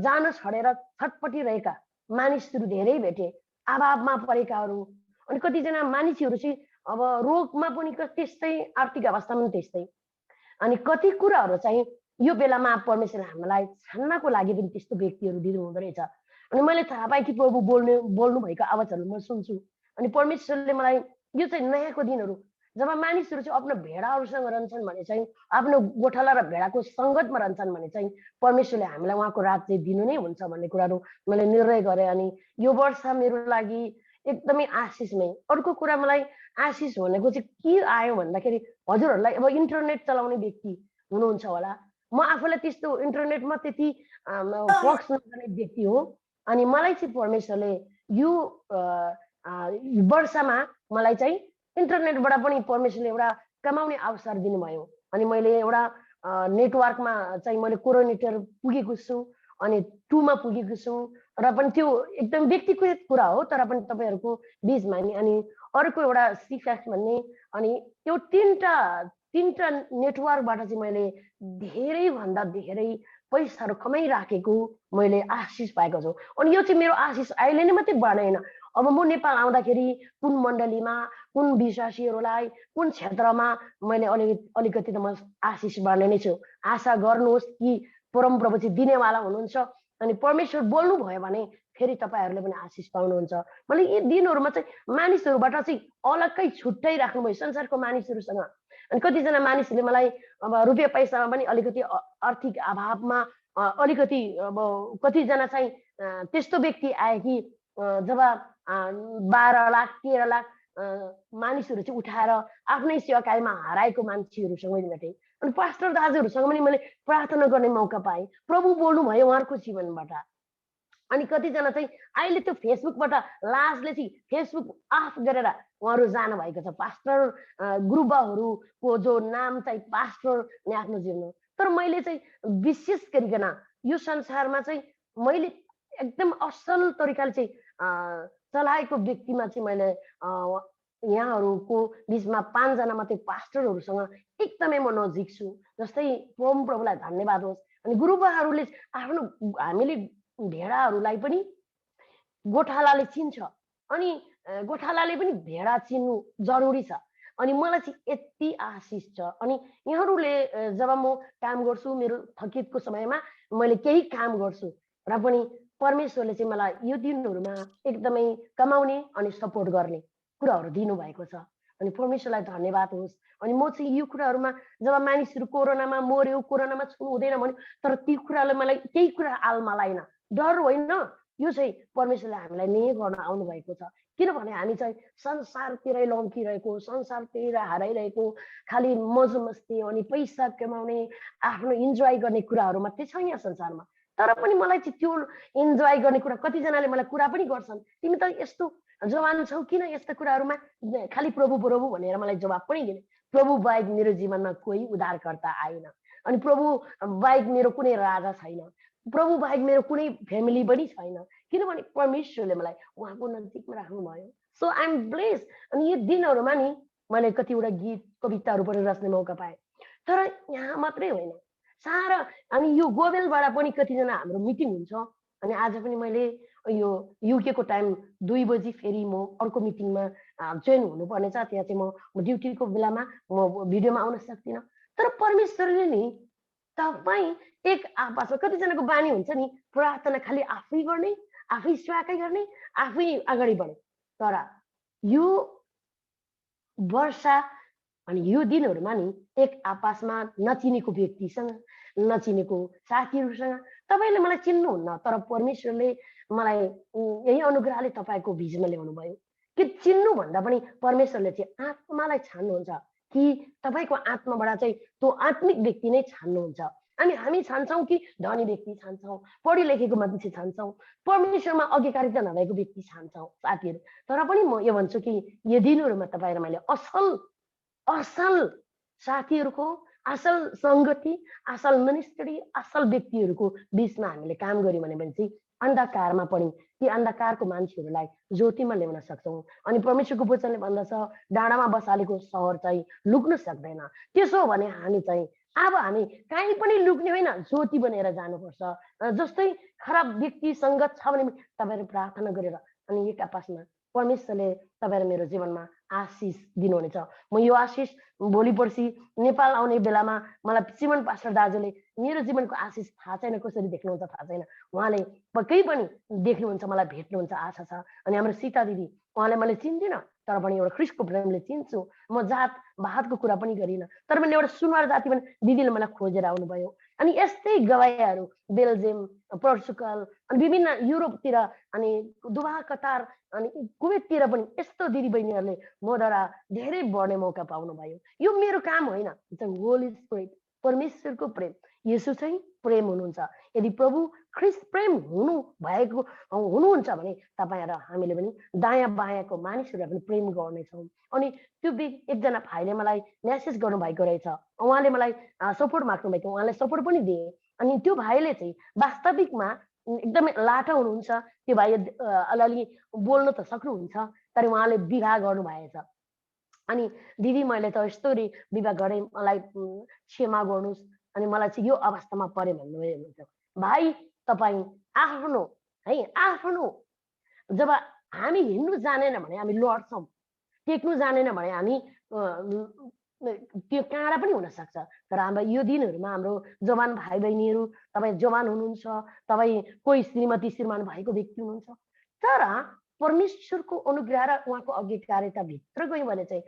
[SPEAKER 7] जान छोडेर छटपटिरहेका मानिसहरू धेरै भेटे, अभावमा परेकाहरू। अनि कतिजना मानिसहरू चाहिँ अब रोगमा पनि त्यस्तै, आर्थिक अवस्थामा पनि त्यस्तै। अनि कति कुराहरू चाहिँ यो बेलामा परमेश्वरले हामीलाई छान्नको लागि पनि त्यस्तो व्यक्तिहरू दिनु हुँदो रहेछ। अनि मैले थाहा पाएँ कि प्रभु बोल्नु भएको आवाजहरू म सुन्छु। अनि परमेश्वरले मलाई यो चाहिँ नयाँको दिनहरू जब मानिसहरू चाहिँ आफ्नो भेडाहरूसँग रहन्छन् भने चाहिँ, आफ्नो गोठाला र भेडाको सङ्गतमा रहन्छन् भने चाहिँ परमेश्वरले हामीलाई उहाँको राज्य दिनु नै हुन्छ भन्ने कुराहरू मैले निर्णय गरेँ। अनि यो वर्ष मेरो लागि एकदमै आशिषमय। अर्को कुरा मलाई आशिष भनेको चाहिँ के आयो भन्दाखेरि, हजुरहरूलाई अब इन्टरनेट चलाउने व्यक्ति हुनुहुन्छ होला। म आफूलाई त्यस्तो इन्टरनेटमा त्यति फोकस नगर्ने व्यक्ति हो। अनि मलाई चाहिँ परमेश्वरले यो वर्षमा मलाई चाहिँ इन्टरनेटबाट पनि परमेश्वरले एउटा कमाउने अवसर दिनुभयो। अनि मैले एउटा नेटवर्कमा चाहिँ मैले कोरोनेटर पुगेको छु, अनि 2 मा पुगेको छु। र पनि त्यो एकदम व्यक्तिगत कुरा हो, तर पनि तपाईँहरूको बिचमा नि। अनि अर्को एउटा सिफ्याक्स भन्ने, अनि यो तीनटा नेटवर्कबाट चाहिँ मैले धेरैभन्दा धेरै पैसाहरू कमाइराखेको मैले आशिष पाएको छु। अनि यो चाहिँ मेरो आशिष अहिले नै मात्रै बढेन। अब म नेपाल आउँदाखेरि कुन मण्डलीमा, कुन विश्वासीहरूलाई, कुन क्षेत्रमा मैले अलिकति त म आशिष बाँड्ने नै छु। आशा गर्नुहोस् कि परमप्रभु चाहिँ दिनेवाला हुनुहुन्छ। अनि परमेश्वर बोल्नु भयो भने फेरि तपाईँहरूले पनि आशिष पाउनुहुन्छ। मैले यी दिनहरूमा चाहिँ मानिसहरूबाट चाहिँ अलग्गै छुट्टै राख्नुभयो, संसारको मानिसहरूसँग। अनि कतिजना मानिसहरूले मलाई अब रुपियाँ पैसामा पनि अलिकति आर्थिक अभावमा अलिकति अब कतिजना चाहिँ त्यस्तो व्यक्ति आए कि जब 12 लाख 13 लाख मानिसहरू चाहिँ उठाएर आफ्नै सेवाकायमा हराएको मान्छेहरूसँग भेटेँ। अनि पास्टर दाजुहरूसँग पनि मैले प्रार्थना गर्ने मौका पाएँ। प्रभु बोल्नु भयो उहाँहरूको जीवनबाट। अनि कतिजना चाहिँ अहिले त्यो फेसबुकबाट लास्टले चाहिँ फेसबुक अफ गरेर उहाँहरू जानुभएको छ। पास्टर गुरुबाहरूको जो नाम चाहिँ पास्टर नै आफ्नो जीवन। तर मैले चाहिँ विशेष गरिकन यो संसारमा चाहिँ मैले एकदम असल तरिकाले चाहिँ चलाएको व्यक्तिमा चाहिँ मैले यहाँहरूको बिचमा 5 जना मात्रै पास्टरहरूसँग एकदमै म नजिक छु। जस्तै परमप्रभुलाई धन्यवाद होस्। अनि गुरुबाहरूले आफ्नो हामीले भेडाहरूलाई पनि गोठालाले चिन्छ, अनि गोठालाले पनि भेडा चिन्नु जरुरी छ। अनि मलाई चाहिँ यति आशिष छ। अनि यहाँहरूले जब म काम गर्छु, मेरो थकितको समयमा मैले केही काम गर्छु र पनि परमेश्वरले चाहिँ मलाई यो दिनहरूमा एकदमै कमाउने अनि सपोर्ट गर्ने कुराहरू दिनुभएको छ। अनि परमेश्वरलाई धन्यवाद होस्। अनि म चाहिँ यो कुराहरूमा जब मानिसहरू कोरोनामा मर्यो, कोरोनामा छुनु हुँदैन भन्यो, तर ती कुराले मलाई केही कुरा आलमा लाएन। डर होइन, यो चाहिँ परमेश्वरले हामीलाई नै गर्न आउनुभएको छ। किनभने हामी चाहिँ संसारतिरै लम्किरहेको, संसारतिर हराइरहेको, खालि मौज मस्ती अनि पैसा कमाउने, आफ्नो इन्जोय गर्ने कुराहरू मात्रै छ यहाँ संसारमा। तर पनि मलाई चाहिँ त्यो इन्जोय गर्ने कुरा, कतिजनाले मलाई कुरा पनि गर्छन्, तिमी त यस्तो जवान छौ, किन यस्ता कुराहरूमा खालि प्रभु प्रभु भनेर मलाई जवाब पनि दिने। प्रभु बाहेक मेरो जीवनमा कोही उद्धारकर्ता आएन। अनि प्रभु बाहेक मेरो कुनै राजा छैन, प्रभु बाहेक मेरो कुनै फ्यामिली पनि छैन, किनभने परमेश्वरले मलाई उहाँको नजिकमा राख्नुभयो। So I am blessed. अनि यो दिनहरूमा नि मैले कतिवटा गीत कविताहरू पनि रच्ने मौका पाएँ। तर यहाँ मात्रै होइन, सारा अनि यो गोबेलबाट पनि कतिजना हाम्रो मिटिङ हुन्छ। अनि आज पनि मैले यो युके को टाइम 2 बजी फेरि म अर्को मिटिङमा जोइन हुनुपर्ने छ। त्यहाँ चाहिँ म ड्युटीको बेलामा म भिडियोमा आउन सक्दिनँ। तर परमेश्वरले नि तपाईँ एक आपसमा, कतिजनाको बानी हुन्छ नि प्रार्थना खालि आफै गर्ने, आफै सेवाकै गर्ने, आफै अगाडि बढ्ने। तर यो वर्षा अनि यो दिनहरूमा नि एक आपसमा नचिनेको व्यक्तिसँग, नचिनेको साथीहरूसँग, तपाईँले मलाई चिन्नुहुन्न तर परमेश्वरले मलाई यही अनुग्रहले तपाईँको भिजमा ल्याउनु भयो कि चिन्नु भन्दा पनि परमेश्वरले चाहिँ आत्मालाई छान्नुहुन्छ कि तपाईँको आत्माबाट चाहिँ त्यो आत्मिक व्यक्ति नै छान्नुहुन्छ। अनि हामी छान्छौँ कि धनी व्यक्ति छान्छौँ, पढी लेखेको मान्छे छान्छौँ, परमेश्वरमा अङ्गीकारिता नभएको व्यक्ति छान्छौँ साथीहरू। तर पनि म यो भन्छु कि यो दिनहरूमा तपाईँहरू मैले असल साथीहरूको, असल सङ्गति, असल मिनिस्ट्री, असल व्यक्तिहरूको बिचमा हामीले काम गऱ्यौँ भने चाहिँ अन्धकारमा पनि ती अन्धकारको मान्छेहरूलाई ज्योतिमा ल्याउन सक्छौँ। अनि परमेश्वरको वचनले भन्दछ डाँडामा बसालेको सहर चाहिँ लुक्न सक्दैन। त्यसो हो भने हामी चाहिँ अब हामी कहीँ पनि लुक्ने होइन, ज्योति बनेर जानुपर्छ। जस्तै खराब व्यक्ति सङ्गत छ भने तपाईँहरू प्रार्थना गरेर अनि एक आपसमा परमेश्वरले तपाईँहरू मेरो जीवनमा आशिष दिनुहुनेछ। म यो आशिष भोलि पर्सि नेपाल आउने बेलामा मलाई श्रीमन पास्टर दाजुले मेरो जीवनको आशिष थाहा छैन, कसरी देख्नुहुन्छ थाहा छैन, उहाँले पक्कै पनि देख्नुहुन्छ, मलाई भेट्नुहुन्छ आशा छ। अनि हाम्रो सीता दिदी, उहाँलाई मैले चिन्दिनँ तर पनि एउटा ख्रिस्टको प्रेमले चिन्छु। म जात भातको कुरा पनि गरिनँ, तर पनि एउटा सुनवार जाति पनि दिदीले मलाई खोजेर आउनुभयो। अनि यस्तै गवाईहरू बेल्जियम, पोर्चुगल अनि विभिन्न युरोपतिर अनि दुबई, कतार अनि कुवेततिर पनि यस्तो दिदीबहिनीहरूले मद्वारा धेरै बढ्ने मौका पाउनुभयो। यो मेरो काम होइन, होली स्पिरिट, परमेश्वरको प्रेम। येशू चाहिँ प्रेम हुनुहुन्छ। यदि प्रभु ख्रिस्ट प्रेम हुनुहुन्छ भने तपाईँ र हामीले पनि दायाँ बायाँको मानिसहरूलाई पनि प्रेम गर्नेछौँ। अनि त्यो एकजना भाइले मलाई मेसेज गर्नुभएको रहेछ, उहाँले मलाई सपोर्ट माग्नुभएको, उहाँलाई सपोर्ट पनि दिएँ। अनि त्यो भाइले चाहिँ वास्तविकमा एकदमै लाटा हुनुहुन्छ, त्यो भाइ अलिअलि बोल्न त सक्नुहुन्छ तर उहाँले विवाह गर्नुभएछ। अनि दिदी मैले त यस्तो विवाह गरेँ, मलाई क्षमा गर्नुहोस्, अनि मलाई चाहिँ यो अवस्थामा परे भन्नुभयो हुन्छ। भाइ तपाईँ आफ्नो जब हामी हिँड्नु जानेन भने हामी लड्छौँ, टेक्नु जानेन भने हामी त्यो काँडा पनि हुनसक्छ। तर हाम्रो यो दिनहरूमा हाम्रो जवान भाइ बहिनीहरू, तपाईँ जवान हुनुहुन्छ, तपाईँ कोही श्रीमती श्रीमान भएको व्यक्ति हुनुहुन्छ, तर परमेश्वरको अनुग्रह र उहाँको अङ्गीकारिता भित्र गयौँ भने चाहिँ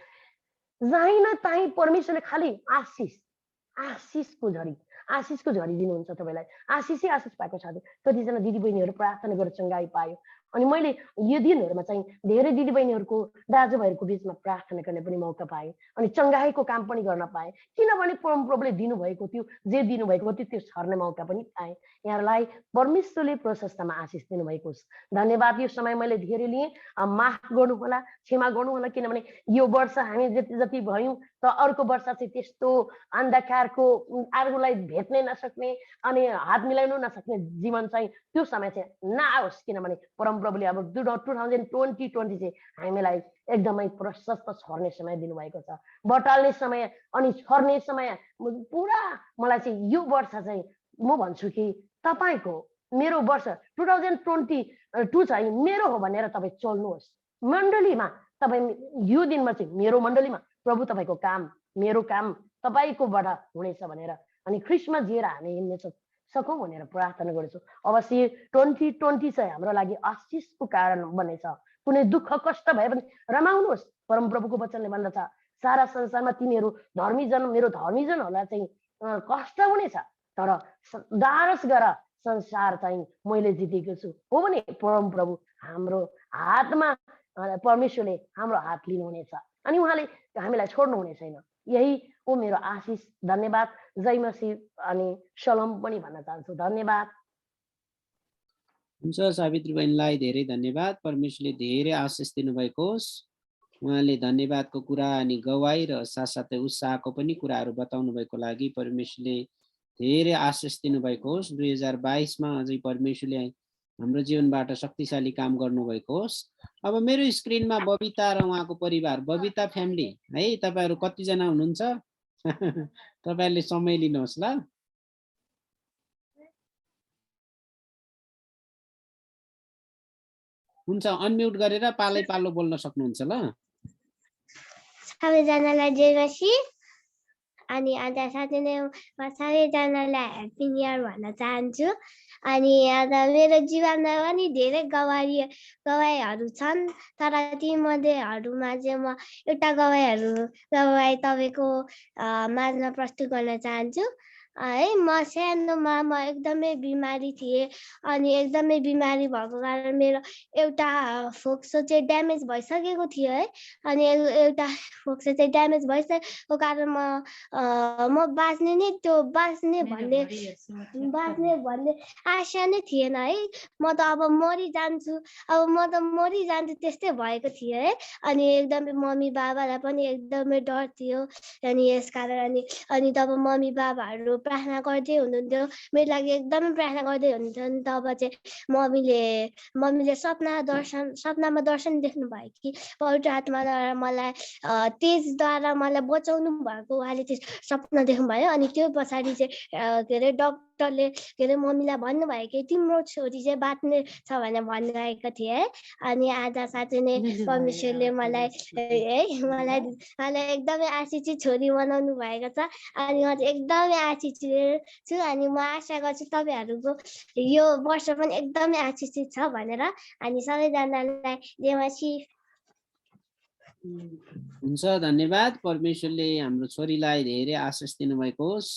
[SPEAKER 7] जहीँ न तहीँ परमेश्वरले खालि आशिषको झरी दिनुहुन्छ तपाईँलाई। आशिषै आशिष पाएको छ। कतिजना दिदीबहिनीहरू प्रार्थना गरेर चङ्गाई पायो। अनि मैले यो दिनहरूमा चाहिँ धेरै दिदीबहिनीहरूको दाजुभाइहरूको बिचमा प्रार्थना गर्ने पनि मौका पाएँ अनि चङ्गाईको काम पनि गर्न पाएँ, किनभने परमप्रभुले दिनुभएको थियो, जे दिनुभएको थियो त्यो छर्ने मौका पनि पाएँ। यहाँलाई परमेश्वरले प्रशस्तमा आशिष दिनुभएको होस्। धन्यवाद। यो समय मैले धेरै लिएँ, माफ गर्नुहोला, क्षमा गर्नुहोला, किनभने यो वर्ष हामी जति भयौँ त अर्को वर्ष चाहिँ त्यस्तो अन्धकारको अरूलाई भेट्नै नसक्ने अनि हात मिलाउनु नसक्ने जीवन चाहिँ त्यो समय चाहिँ नआओस्, किनभने परमप्रभुले अब 2020 चाहिँ हामीलाई एकदमै प्रशस्त छर्ने समय दिनुभएको छ, बटाल्ने समय अनि छर्ने समय पुरा। मलाई चाहिँ यो वर्ष चाहिँ म भन्छु कि तपाईँको मेरो वर्ष 2022 चाहिँ मेरो हो भनेर तपाईँ चल्नुहोस्। मण्डलीमा तपाईँ यो दिनमा चाहिँ मेरो मण्डलीमा प्रभु तपाईँको काम, मेरो काम तपाईँकोबाट हुनेछ भनेर अनि ख्रिस्टमा जिएर हामी हिँड्ने सकौँ भनेर प्रार्थना गर्छु। अवश्य 2020 चाहिँ हाम्रो लागि आशिषको कारण बनेछ। कुनै दुःख कष्ट भए पनि रमाउनुहोस्। परमप्रभुको वचनले भन्दछ सारा संसारमा तिमीहरू धर्मीजन, मेरो धर्मीजनहरूलाई चाहिँ कष्ट हुनेछ, तर दारस गर, संसार चाहिँ मैले जितेको छु। हो भने परमप्रभु हाम्रो हातमा, परमेश्वरले हाम्रो हात लिनुहुनेछ अनि उहाँले हामीलाई छोड्नु हुने छैन। यही हो मेरो आशिष। धन्यवाद। जय मसीह अनि सलाम पनि भन्न चाहन्छु। धन्यवाद।
[SPEAKER 2] हुन्छ, सावित्री बहिनीलाई धेरै धन्यवाद। परमेश्वरले धेरै आशिष दिनुभएको होस्। उहाँले धन्यवादको कुरा अनि गवाई र साथसाथै उत्साहको पनि कुराहरू बताउनु भएको लागि परमेश्वरले धेरै आशिष दिनुभएको होस्। 2022 मा अझै परमेश्वरले हाम्रो जीवनबाट शक्तिशाली काम गर्नुभएको होस्। अब मेरो स्क्रिनमा बबिता र उहाँको परिवार, बबिता फ्यामिली है, तपाईँहरू कतिजना हुनुहुन्छ? तपाईँहरूले समय लिनुहोस् ल। हुन्छ, अनम्युट गरेर पालै पालो बोल्न सक्नुहुन्छ ल।
[SPEAKER 8] सबैजनालाई जय मसीह। अनि आज साथै नै म सबैजनालाई ह्याप्पी न्यु इयर भन्न चाहन्छु। अनि आज मेरो जीवनमा पनि धेरै गवाईहरू छन्, तर तीमध्येहरूमा चाहिँ म एउटा गवाई तपाईँको माझमा प्रस्तुत गर्न चाहन्छु। है। म सानोमा म एकदमै बिमारी थिएँ अनि एकदमै बिमारी भएको कारण मेरो एउटा फोक्सो चाहिँ ड्यामेज भइसकेको थियो है। अनि एउटा फोक्सो चाहिँ ड्यामेज भइसकेको कारण म बाँच्ने भन्ने आशा नै थिएन है। म त अब मरिजान्छु त्यस्तै भएको थियो है। अनि एकदमै मम्मी बाबालाई पनि एकदमै डर थियो अनि यसकारण अनि तब मम्मी बाबाहरू प्रार्थना गर्दै हुनुहुन्थ्यो, मेरो लागि एकदमै प्रार्थना गर्दै हुनुहुन्थ्यो। अनि तब चाहिँ मम्मीले सपनामा दर्शन देख्नुभयो कि पवित्र आत्माद्वारा मलाई तेजद्वारा मलाई बचाउनु भएको उहाँले चाहिँ सपना देख्नुभयो। अनि त्यो पछाडि चाहिँ के अरे डक्टरले के अरे मम्मीलाई भन्नुभयो कि तिम्रो छोरी चाहिँ बाँच्ने छ भनेर भन्नुभएको थियो है। अनि आज साँच्चै नै परमेश्वरले मलाई एकदमै आशिषित छोरी बनाउनु भएको छ। अनि म चाहिँ एकदमै आशिषित छु अनि म आशा गर्छु तपाईँहरूको यो वर्ष पनि एकदमै आशिषित छ भनेर। अनि सबैजनालाई जय मसीह।
[SPEAKER 2] हुन्छ, धन्यवाद। परमेश्वरले हाम्रो छोरीलाई धेरै आशिष दिनुभएको होस्।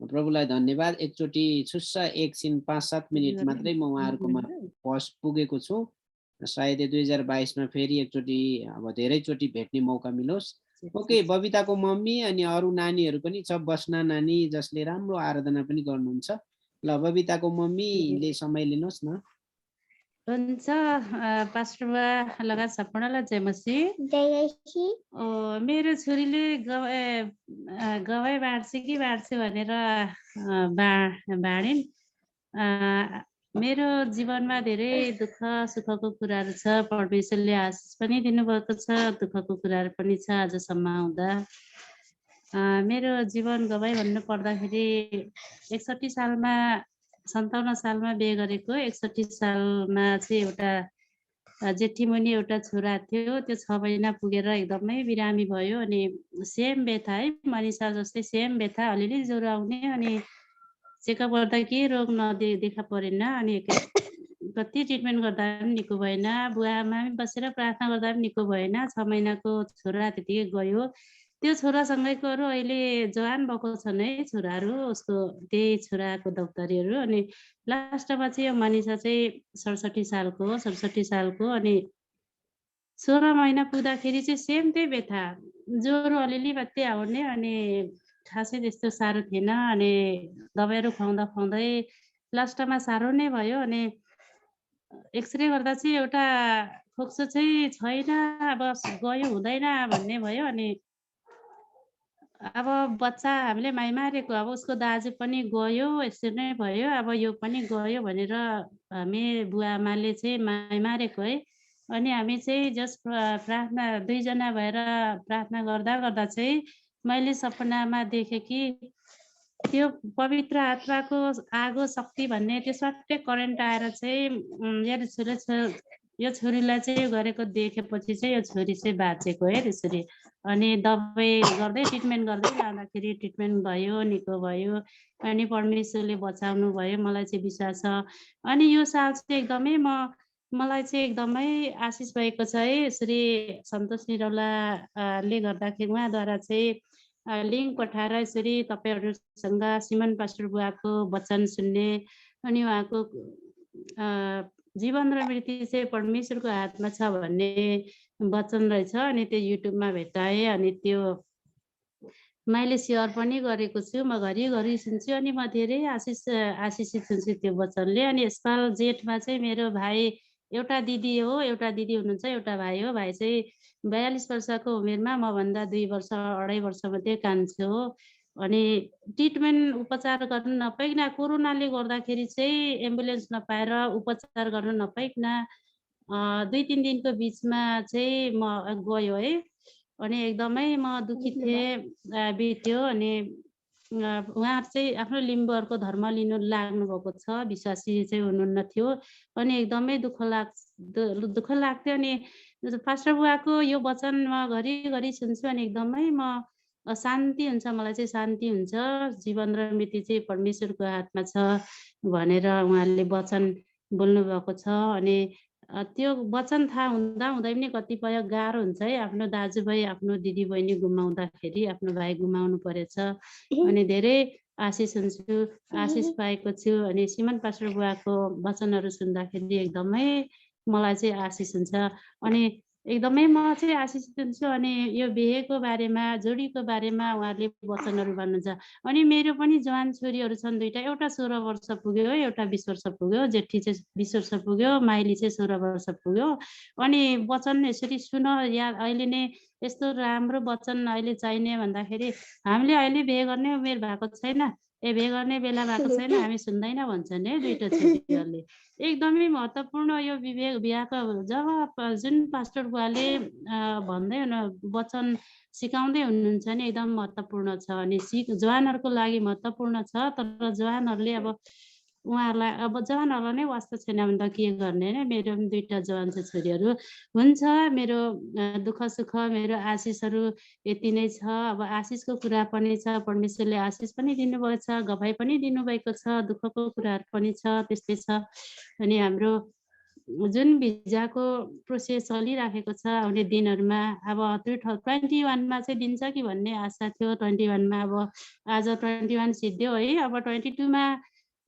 [SPEAKER 2] प्रभुलाई धन्यवाद। एकचोटि छुस्स एकछिन 5-7 मिनट मात्रै म उहाँहरूकोमा पुगेको छु। सायद 2022 मा फेरि एकचोटि अब धेरैचोटि भेट्ने मौका मिलोस्। ओके, बबिताको मम्मी अनि अरू नानीहरू पनि छ, बस्ना नानी जसले राम्रो आराधना पनि गर्नुहुन्छ। ल बबिताको मम्मीले समय लिनुहोस् न।
[SPEAKER 9] हुन्छ पास्टर बा लगायत सबैजनालाई जय मसीह। मेरो छोरीले गवाई बाँड्छ कि बाँड्छ भनेर बाँडिन्। मेरो जीवनमा धेरै दुःख सुखको कुराहरू छ। परमेश्वरले आशिष पनि दिनुभएको छ, दुःखको कुराहरू पनि छ आजसम्म आउँदा। मेरो जीवन गवाई भन्नु पर्दाखेरि 57 सालमा 57 सालमा बिहे गरेको। 61 सालमा चाहिँ एउटा जेठीमुनि एउटा छोरा थियो। त्यो 6 महिना पुगेर एकदमै बिरामी भयो। अनि सेम व्यथा है, मनिषा जस्तै सेम व्यथा, अलिअलि ज्वरो आउने। अनि चेकअप गर्दा केही रोग देखा परेन। अनि कति ट्रिटमेन्ट गर्दा पनि निको भएन। बुवाआमा बसेर प्रार्थना गर्दा पनि निको भएन। 6 महिनाको छोरा त्यतिकै गयो। त्यो छोरासँगैको अरू अहिले जवान भएको छन् है छोराहरू, उसको त्यही छोराको दौतारीहरू। अनि लास्टमा चाहिँ यो मनिषा चाहिँ 67 सालको हो, 67 सालको। अनि 16 महिना पुग्दाखेरि चाहिँ सेम त्यही व्यथा, ज्वरो अलिअलि मात्रै आउने। अनि खासै त्यस्तो साह्रो थिएन। अनि दबाईहरू खुवाउँदै लास्टमा साह्रो नै भयो। अनि एक्सरे गर्दा चाहिँ एउटा फोक्सो चाहिँ छैन, अब गयो हुँदैन भन्ने भयो। अनि अब बच्चा हामीले माइ मारेको, अब उसको दाजु पनि गयो, यसरी नै भयो, अब यो पनि गयो भनेर हामी बुवाआमाले चाहिँ माइ मारेको है। अनि हामी चाहिँ प्रार्थना 2 जना भएर प्रार्थना गर्दा चाहिँ मैले सपनामा देखेँ कि त्यो पवित्र आत्माको आगो शक्ति भन्ने त्यो स्वाट्टै करेन्ट आएर चाहिँ यो छोरीलाई चाहिँ गरेको देखेपछि चाहिँ यो छोरी चाहिँ बाँचेको है त्यसरी। अनि दबाई गर्दै ट्रिटमेन्ट गर्दै लाँदाखेरि ट्रिटमेन्ट भयो, निको भयो। अनि परमेश्वरले बचाउनु भयो, मलाई चाहिँ विश्वास छ। अनि यो साल चाहिँ एकदमै मलाई चाहिँ एकदमै आशिष भएको छ है। यसरी सन्तोष निरौलाले गर्दाखेरि उहाँद्वारा चाहिँ लिङ्क पठाएर यसरी तपाईँहरूसँग सिमन पास्टर बुवाको वचन सुन्ने, अनि उहाँको जीवन र मृत्यु चाहिँ परमेश्वरको हातमा छ भन्ने वचन रहेछ। अनि त्यो युट्युबमा भेटाएँ। अनि त्यो मैले सेयर पनि गरेको छु, म घरिघरि सुन्छु। अनि म धेरै आशिषित हुन्छु त्यो वचनले। अनि यसपाल जेठमा चाहिँ मेरो भाइ, एउटा दिदी हो, एउटा दिदी हुनुहुन्छ, एउटा भाइ हो। भाइ चाहिँ 42 वर्षको उमेरमा मभन्दा 2 वर्ष 2.5 वर्ष मात्रै कान्छो हो। अनि ट्रिटमेन्ट उपचार गर्न नपाइकन, कोरोनाले गर्दाखेरि चाहिँ एम्बुलेन्स नपाएर उपचार गर्न नपाइकन 2-3 दिनको बिचमा चाहिँ म गयो है। अनि एकदमै म दुखी थिएँ, बित्यो। अनि उहाँहरू चाहिँ आफ्नो लिम्बूहरूको धर्म लिनु लाग्नु भएको छ, विश्वासी चाहिँ हुनुहुन्न थियो। अनि एकदमै दुःख लाग्थ्यो। अनि पास्टर बुवाको यो वचन म घरिघरि सुन्छु। अनि एकदमै शान्ति हुन्छ, मलाई चाहिँ शान्ति हुन्छ। जीवन र मृत्यु चाहिँ परमेश्वरको हातमा छ भनेर उहाँले वचन बोल्नु भएको छ। अनि त्यो वचन थाहा हुँदै पनि कतिपय गाह्रो हुन्छ है। आफ्नो दाजुभाइ, आफ्नो दिदी बहिनी गुमाउँदाखेरि, आफ्नो भाइ गुमाउनु परेछ। अनि धेरै आशिष हुन्छु, आशिष पाएको छु। अनि श्रीमान पास्टर बुवाको वचनहरू सुन्दाखेरि एकदमै मलाई चाहिँ आशिष हुन्छ। अनि एकदमै म चाहिँ आशिष हुन्छु। अनि यो बिहेको बारेमा, जोडीको बारेमा उहाँहरूले वचनहरू भन्नुहुन्छ। अनि मेरो पनि जवान छोरीहरू छन् दुईटा, एउटा 16 वर्ष पुग्यो, एउटा 20 वर्ष पुग्यो। जेठी चाहिँ 20 वर्ष पुग्यो, माइली चाहिँ 16 वर्ष पुग्यो। अनि वचन यसरी सुन, या अहिले नै यस्तो राम्रो वचन अहिले चाहिने भन्दाखेरि हामीले अहिले बिहे गर्ने उमेर भएको छैन, बिहे गर्ने बेला भएको छैन, हामी सुन्दैन भन्छन् है दुईटा छोरीहरूले। एकदमै महत्त्वपूर्ण यो बिहाको जब जुन पास्टर बुवाले भन्दै हुनु वचन सिकाउँदै हुनुहुन्छ नि एकदम महत्त्वपूर्ण छ। अनि जवानहरूको लागि महत्त्वपूर्ण छ। तर जवानहरूले अब उहाँहरूलाई अब जवानहरूलाई नै वास्ता छैन भने त के गर्ने होइन। मेरो पनि दुईटा जवान छ छोरीहरू। हुन्छ, मेरो दुःख सुख, मेरो आशिषहरू यति नै छ। अब आशिषको कुरा पनि छ, परमेश्वरले आशिष पनि दिनुभएको छ, गवाई पनि दिनुभएको छ, दुःखको कुराहरू पनि छ, त्यस्तै छ। अनि हाम्रो जुन भिजाको प्रोसेस चलिराखेको छ आउने दिनहरूमा, अब 21मा चाहिँ दिन्छ कि भन्ने आशा थियो। 21मा अब आज 21 सिद्धियो है। अब 22मा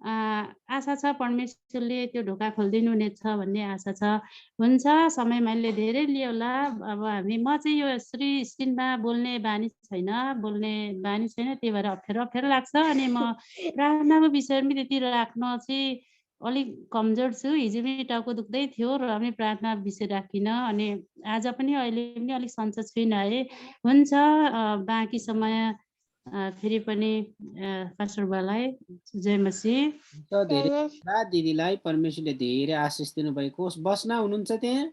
[SPEAKER 9] आशा छ परमेश्वरले त्यो ढोका खोलिदिनु हुनेछ भन्ने आशा छ। हुन्छ, समय मैले धेरै लियो होला। अब म चाहिँ यो स्क्रिनमा बोल्ने बानी छैन, त्यही भएर अप्ठ्यारो लाग्छ। अनि म प्रार्थनाको विषयमा पनि त्यति राख्न चाहिँ अलिक कमजोर छु। हिजो पनि टाउको दुख्दै थियो र पनि प्रार्थना विषय राखिनँ। अनि आज पनि अहिले पनि अलिक सन्चो छुइनँ है। हुन्छ, बाँकी समय फेरि पनि पास्टर बुवालाई जय मसीह।
[SPEAKER 2] धेरै धन्यवाद दिदीलाई, परमेश्वरले धेरै आशिष दिनुभएको होस्। बस्ना हुनुहुन्छ त्यहाँ?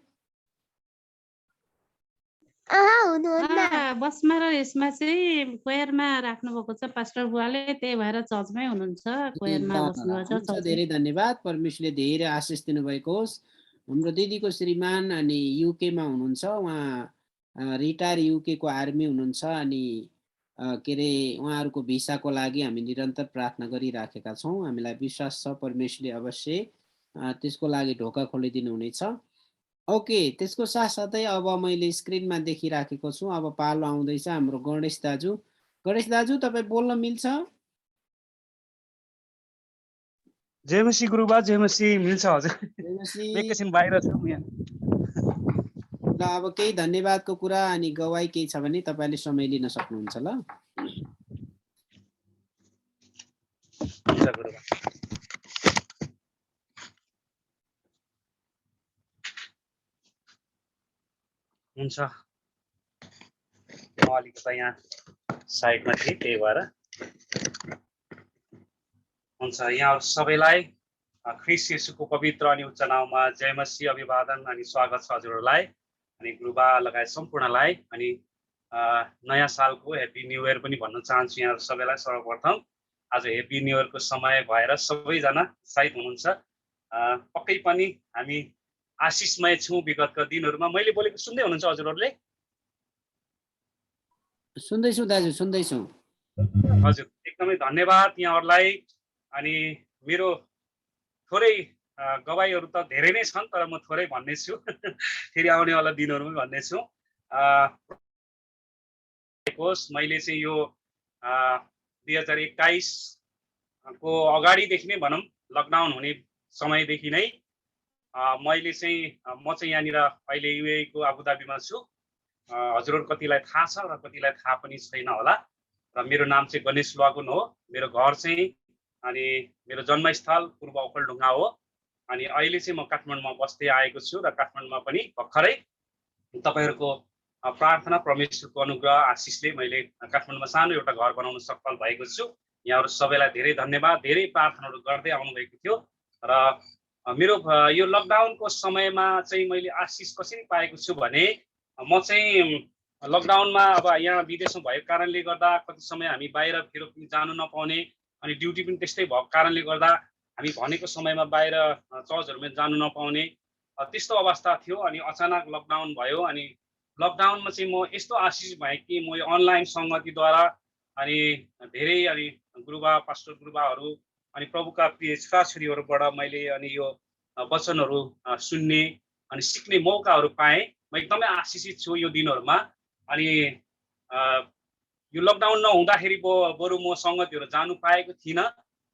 [SPEAKER 9] बसमा र यसमा चाहिँ कोयरमा राख्नु भएको छ पास्टर बुवाले, त्यही भएर चर्चमै हुनुहुन्छ, कोयरमा बस्नुभएको छ।
[SPEAKER 2] धेरै धन्यवाद, परमेश्वरले धेरै आशिष दिनुभएको होस्। हाम्रो दिदीको श्रीमान अनि युकेमा हुनुहुन्छ, उहाँ रिटायर युके को आर्मी हुनुहुन्छ। अनि के अरे उहाँहरूको भिसाको लागि हामी निरन्तर प्रार्थना गरिराखेका छौँ। हामीलाई विश्वास छ परमेश्वरले अवश्य त्यसको लागि ढोका खोलिदिनु हुनेछ। ओके, त्यसको साथसाथै अब मैले स्क्रिनमा देखिराखेको छु। अब पालो आउँदैछ हाम्रो गणेश दाजु। गणेश दाजु, तपाईँ बोल्न मिल्छ?
[SPEAKER 10] जय मसीह गुरुबा, जय मसीह। मिल्छ हजुर, एकैछिन बाहिर छु यहाँ।
[SPEAKER 2] ल, अब केही धन्यवादको कुरा अनि गवाई केही छ भने तपाईँले समय लिन सक्नुहुन्छ। ल,
[SPEAKER 10] हुन्छ गुरुबा। हुन्छ, म अलिकति यहाँ साइडमा थिएँ, त्यही भएर। हुन्छ, यहाँहरू सबैलाई ख्रीष्ट येशूको पवित्र अनि उच्च नाममा जय मसीह, अभिवादन अनि स्वागत छ हजुरहरूलाई, अनि गुरुबा लगायत सम्पूर्णलाई। अनि नयाँ सालको ह्याप्पी न्यू इयर पनि भन्न चाहन्छु यहाँहरू सबैलाई। सर्वप्रथम आज ह्याप्पी न्यू इयरको समय भएर सबैजना उत्साहित हुनुहुन्छ। पक्कै पनि हामी आशिषमय छौँ विगतका दिनहरूमा। मैले बोलेको सुन्दै हुनुहुन्छ हजुरहरूले?
[SPEAKER 2] सुन्दैछु दाजु, सुन्दैछु।
[SPEAKER 10] हजुर, एकदमै धन्यवाद यहाँहरूलाई। अनि मेरो थोरै गवाईहरू त धेरै नै छन्, तर म थोरै भन्ने छु। फेरि आउनेवाला दिनहरूमा भन्ने छु। मैले चाहिँ यो 2021 को अगाडिदेखि नै भनौँ, लकडाउन हुने समयदेखि नै मैले चाहिँ म चाहिँ यहाँनिर अहिले युए को आबुधाबीमा छु। हजुरहरू कतिलाई थाहा छ र कतिलाई थाहा पनि छैन होला। र मेरो नाम चाहिँ गणेश लुवागुन हो। मेरो घर चाहिँ अनि मेरो जन्मस्थल पूर्व ओखलढुङ्गा हो। अनि अहिले चाहिँ म काठमाडौँमा बस्दै आएको छु र काठमाडौँमा पनि भर्खरै तपाईँहरूको प्रार्थना, परमेश्वरको अनुग्रह, आशिषले मैले काठमाडौँमा सानो एउटा घर बनाउन सफल भएको छु। यहाँहरू सबैलाई धेरै धन्यवाद। धेरै प्रार्थनाहरू गर्दै आउनुभएको थियो। र मेरो यो लकडाउनको समयमा चाहिँ मैले आशिष कसरी पाएको छु भने, म चाहिँ लकडाउनमा अब यहाँ विदेशमा भएको कारणले गर्दा कति समय हामी बाहिरतिर पनि जानु नपाउने, अनि ड्युटी पनि त्यस्तै भएको कारणले गर्दा हामी भनेको समयमा बाहिर चर्चहरूमा जानु नपाउने त्यस्तो अवस्था थियो। अनि अचानक लकडाउन भयो। अनि लकडाउनमा चाहिँ म यस्तो आशिष भएँ कि म यो अनलाइन सङ्गतिद्वारा अनि धेरै अनि गुरुबा, पास्टर गुरुबाहरू अनि प्रभुका प्रिय छोराछोरीहरूबाट मैले अनि यो वचनहरू सुन्ने अनि सिक्ने मौकाहरू पाएँ। म एकदमै आशिषित छु यो दिनहरूमा। अनि यो लकडाउन नहुँदाखेरि बरु म सङ्गतिहरू जानु पाएको थिइनँ,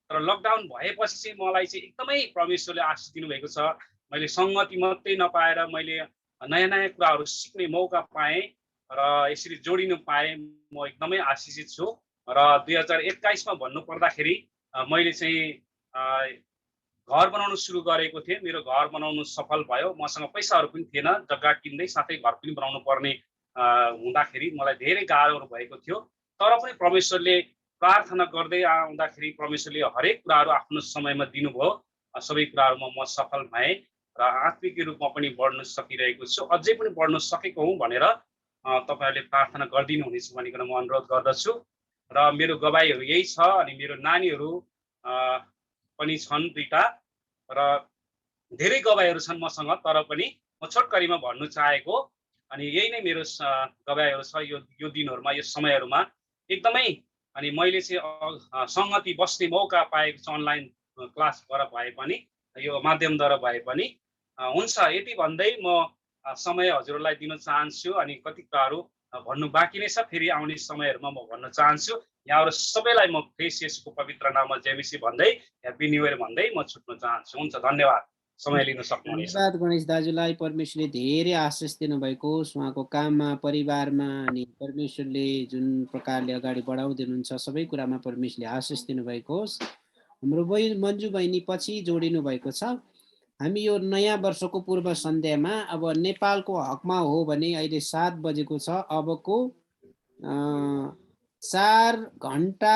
[SPEAKER 10] तर लकडाउन भएपछि चाहिँ मलाई चाहिँ एकदमै परमेश्वरले आशिष दिनुभएको छ। मैले सङ्गति मात्रै नपाएर मैले नयाँ नयाँ कुराहरू सिक्ने मौका पाएँ र यसरी जोडिनु पाएँ। म एकदमै आशिषित छु। र 2021मा भन्नुपर्दाखेरि मैले चाहिँ घर बनाउनु सुरु गरेको थिएँ। मेरो घर बनाउनु सफल भयो। मसँग पैसाहरू पनि थिएन, जग्गा किन्दै साथै घर पनि बनाउनु पर्ने हुँदाखेरि मलाई धेरै गाह्रोहरू भएको थियो। तर पनि परमेश्वरले प्रार्थना गर्दै आउँदाखेरि परमेश्वरले हरेक कुराहरू आफ्नो समयमा दिनुभयो। सबै कुराहरूमा म सफल भएँ र आत्मिक रूपमा पनि बढ्न सकिरहेको छु। अझै पनि बढ्न सकेको हुँ भनेर तपाईँहरूले प्रार्थना गरिदिनु हुनेछ भनिकन म अनुरोध गर्दछु। र मेरो गवाईहरू यही छ। अनि मेरो नानीहरू पनि छन् 2टा र धेरै गवाईहरू छन् मसँग, तर पनि म छोटकरीमा भन्नु चाहेको अनि यही नै मेरो गवाईहरू छ यो दिनहरूमा, यो समयहरूमा एकदमै। अनि मैले चाहिँ सङ्गति बस्ने मौका पाएको छु, अनलाइन क्लासबाट भए पनि, यो माध्यमद्वारा भए पनि। हुन्छ, यति भन्दै म समय हजुरलाई दिन चाहन्छु। अनि कति कुराहरू भन्नु बाँकी नै छ, फेरि आउने समयहरूमा म भन्न चाहन्छु। यहाँहरू सबैलाई म यसको पवित्र नाममा जयमसी भन्दै ह्याप्पी न्यू इयर भन्दै म छुट्न चाहन्छु। हुन्छ, धन्यवाद। समय लिन सक्नुहुनेछ।
[SPEAKER 2] धन्यवाद गणेश दाजुलाई। परमेश्वरले धेरै आशिष दिनुभएको होस् उहाँको काममा, परिवारमा, अनि परमेश्वरले जुन प्रकारले अगाडि बढाउँदै हुनुहुन्छ सबै कुरामा परमेश्वरले आशिष दिनुभएको होस्। हाम्रो मन्जु बहिनी पछि जोडिनु भएको छ। हामी यो नयाँ वर्षको पूर्व सन्ध्यामा अब नेपालको हकमा हो भने अहिले 7 बजेको छ। अबको 4 घण्टा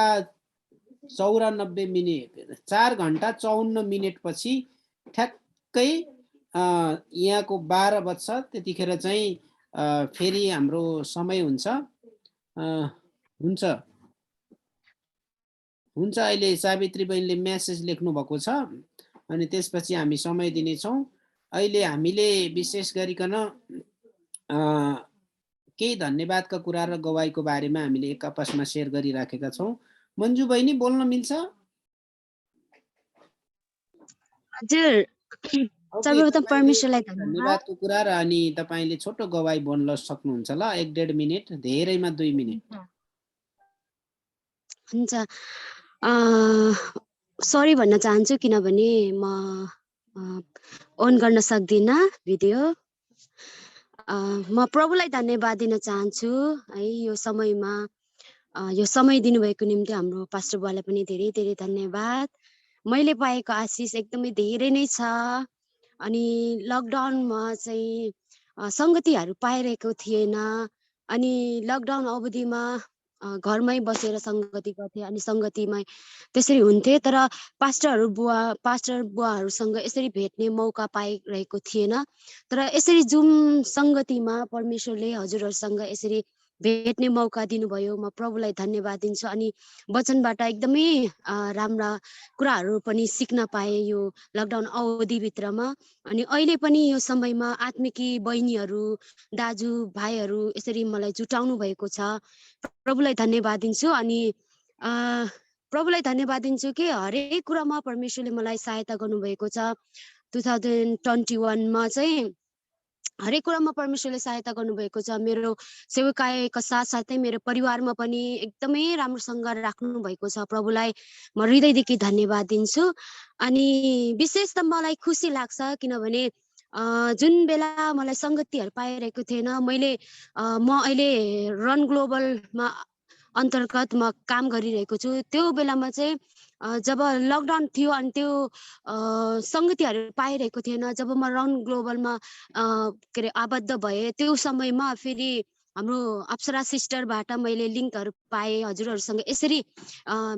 [SPEAKER 2] 94 मिनट 4 घण्टा 54 मिनट पछि ठ्याक्कै यहाँको 12 बज्छ। त्यतिखेर चाहिँ फेरि हाम्रो समय हुन्छ। अहिले सावित्री बहिनीले मेसेज लेख्नु भएको छ अनि त्यसपछि हामी समय दिनेछौँ। अहिले हामीले विशेष गरिकन केही धन्यवादका कुरा र गवाईको बारेमा हामीले एक आपसमा सेयर गरिराखेका छौँ। मन्जु बहिनी बोल्न मिल्छ?
[SPEAKER 11] हजुर, सर्वप्रथम परमेश्वरलाई
[SPEAKER 2] धन्यवादको कुरा र अनि तपाईले छोटो गवाई बोल्न सक्नुहुन्छ ल, 1.5 मिनेट, धेरैमा 2 मिनेट।
[SPEAKER 11] हुन्छ। सरी भन्न चाहन्छु किनभने म अन गर्न सक्दिनँ भिडियो। म प्रभुलाई धन्यवाद दिन चाहन्छु है यो समयमा, यो समय दिनुभएको निम्ति हाम्रो पास्टर बुवालाई पनि धेरै धेरै धन्यवाद। मैले पाएको आशिष एकदमै धेरै नै छ। अनि लकडाउनमा चाहिँ सङ्गतिहरू पाइरहेको थिएन। अनि लकडाउन अवधिमा घरमै बसेर सङ्गति गर्थेँ अनि सङ्गतिमै त्यसरी हुन्थे। तर पास्टर बुवाहरूसँग यसरी भेट्ने मौका पाइरहेको थिएन। तर यसरी जुम सङ्गतिमा परमेश्वरले हजुरहरूसँग यसरी भेट्ने मौका दिनुभयो। म प्रभुलाई धन्यवाद दिन्छु। अनि वचनबाट एकदमै राम्रा कुराहरू पनि सिक्न पाएँ यो लकडाउन अवधिभित्रमा। अनि अहिले पनि यो समयमा आत्मिकी बहिनीहरू, दाजु भाइहरू यसरी मलाई जुटाउनु भएको छ। प्रभुलाई धन्यवाद दिन्छु। अनि प्रभुलाई धन्यवाद दिन्छु कि हरेक कुरामा परमेश्वरले मलाई सहायता गर्नुभएको छ। 2021मा चाहिँ हरेक कुरामा परमेश्वरले सहायता गर्नुभएको छ। मेरो सेवकाईका साथसाथै मेरो परिवारमा पनि एकदमै राम्रोसँग राख्नु भएको छ। प्रभुलाई म हृदयदेखि धन्यवाद दिन्छु। अनि विशेष त मलाई खुसी लाग्छ किनभने जुन बेला मलाई सङ्गतिहरू पाइरहेको थिएन, म अहिले रन ग्लोबलमा अन्तर्गत म काम गरिरहेको छु। त्यो बेलामा चाहिँ जब लकडाउन थियो अनि त्यो सङ्गतिहरू पाइरहेको थिएन, जब म रन ग्लोबलमा के अरे आबद्ध भएँ, त्यो समयमा फेरि हाम्रो अप्सरा सिस्टरबाट मैले लिङ्कहरू पाएँ, हजुरहरूसँग यसरी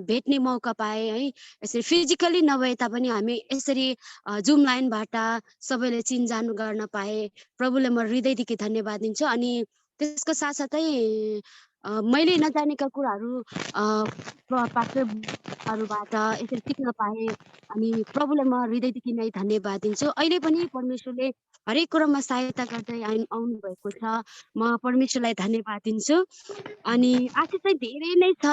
[SPEAKER 11] भेट्ने मौका पाएँ है। यसरी फिजिकली नभए तापनि हामी यसरी जुम लाइनबाट सबैले चिनजान गर्न पाएँ। प्रभुले म हृदयदेखि धन्यवाद दिन्छु। अनि त्यसको साथसाथै मैले नजानेका कुराहरू पास्टरहरूबाट यसरी सिक्न पाएँ। अनि प्रभुलाई म हृदयदेखि नै धन्यवाद दिन्छु। अहिले पनि परमेश्वरले हरेक कुरामा सहायता गर्दै आउनु भएको छ। म परमेश्वरलाई धन्यवाद दिन्छु। अनि आशिष चाहिँ धेरै नै छ,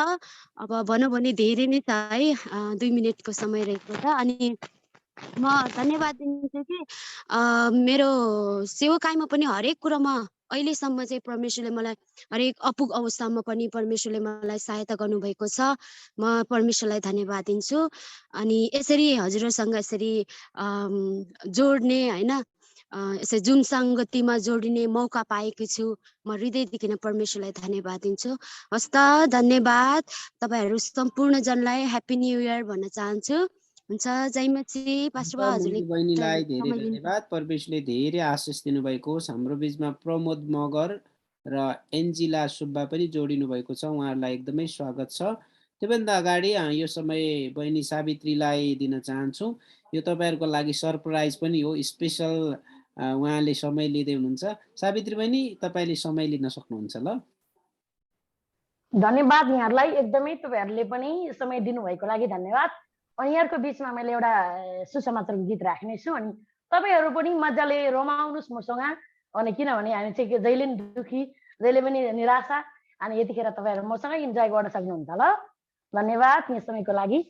[SPEAKER 11] अब भनौँ भने धेरै नै छ है। 2 मिनटको समय रहेको छ। अनि म धन्यवाद दिन्छु कि मेरो सेवकाईमा पनि हरेक कुरामा अहिलेसम्म चाहिँ परमेश्वरले मलाई हरेक अपुग अवस्थामा पनि परमेश्वरले मलाई सहायता गर्नुभएको छ। म परमेश्वरलाई धन्यवाद दिन्छु। अनि यसरी हजुरसँग यसरी जोड्ने होइन यसरी जुन सङ्गतिमा जोडिने मौका पाएको छु, म हृदयदेखि नै परमेश्वरलाई धन्यवाद दिन्छु। हस् त, धन्यवाद। तपाईँहरू सम्पूर्णजनलाई ह्याप्पी न्यु इयर भन्न चाहन्छु। हुन्छ, जय मसी। पास्टर बा हजुरले
[SPEAKER 2] बहिनीलाई धेरै
[SPEAKER 11] समय दिनु।
[SPEAKER 2] धन्यवाद। परमेश्वरले धेरै आशिष दिनुभएको होस्। हाम्रो बिचमा प्रमोद मगर र एन्जिला सुब्बा पनि जोडिनु भएको छ, उहाँहरूलाई एकदमै स्वागत छ। त्योभन्दा अगाडि यो समय बहिनी सावित्रीलाई दिन चाहन्छु। यो तपाईँहरूको लागि सरप्राइज पनि हो, स्पेसल उहाँले समय लिँदै हुनुहुन्छ। सावित्री बहिनी, तपाईँले समय लिन सक्नुहुन्छ ल।
[SPEAKER 7] धन्यवाद यहाँहरूलाई, एकदमै तपाईँहरूले पनि समय दिनुभएको लागि धन्यवाद। अनि यहाँहरूको बिचमा मैले एउटा सुसमाचारको गीत राख्नेछु, अनि तपाईँहरू पनि मजाले रमाउनुहोस् मसँग। अनि किनभने हामी चाहिँ जहिले पनि दुःखी, जहिले पनि निराशा, अनि यतिखेर तपाईँहरू मसँगै इन्जोय गर्न सक्नुहुन्छ ल। धन्यवाद यस समयको लागि।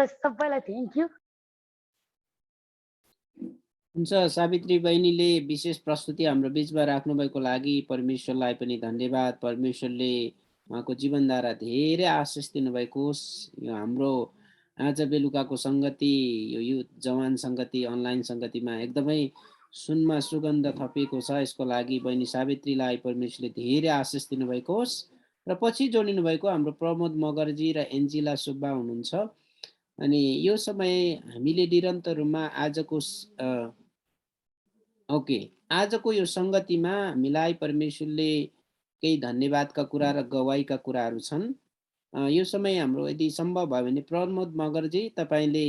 [SPEAKER 7] तपाईँलाई सबैलाई थ्याङ्क यू।
[SPEAKER 2] हुन्छ, सावित्री बहिनीले विशेष प्रस्तुति हाम्रो बिचमा राख्नु भएको लागि परमेश्वरलाई पनि धन्यवाद। परमेश्वरले उहाँको जीवनधारा धेरै आशिष दिनुभएको होस्। यो हाम्रो आज बेलुकाको सङ्गति, यो जवान सङ्गति, अनलाइन सङ्गतिमा एकदमै सुनमा सुगन्ध थपिएको छ। यसको लागि बहिनी सावित्रीलाई परमेश्वरले धेरै आशिष दिनुभएको होस्। र पछि जोडिनु भएको हाम्रो प्रमोद मगर्जी र एन्जिला सुब्बा हुनुहुन्छ। अनि यो समय हामीले निरन्तर रूपमा आजको यो सङ्गतिमा हामीलाई परमेश्वरले केही धन्यवादका कुरा र गवाईका कुराहरू छन्। यो समय हाम्रो यदि सम्भव भयो भने प्रमोद मगर्जी तपाईँले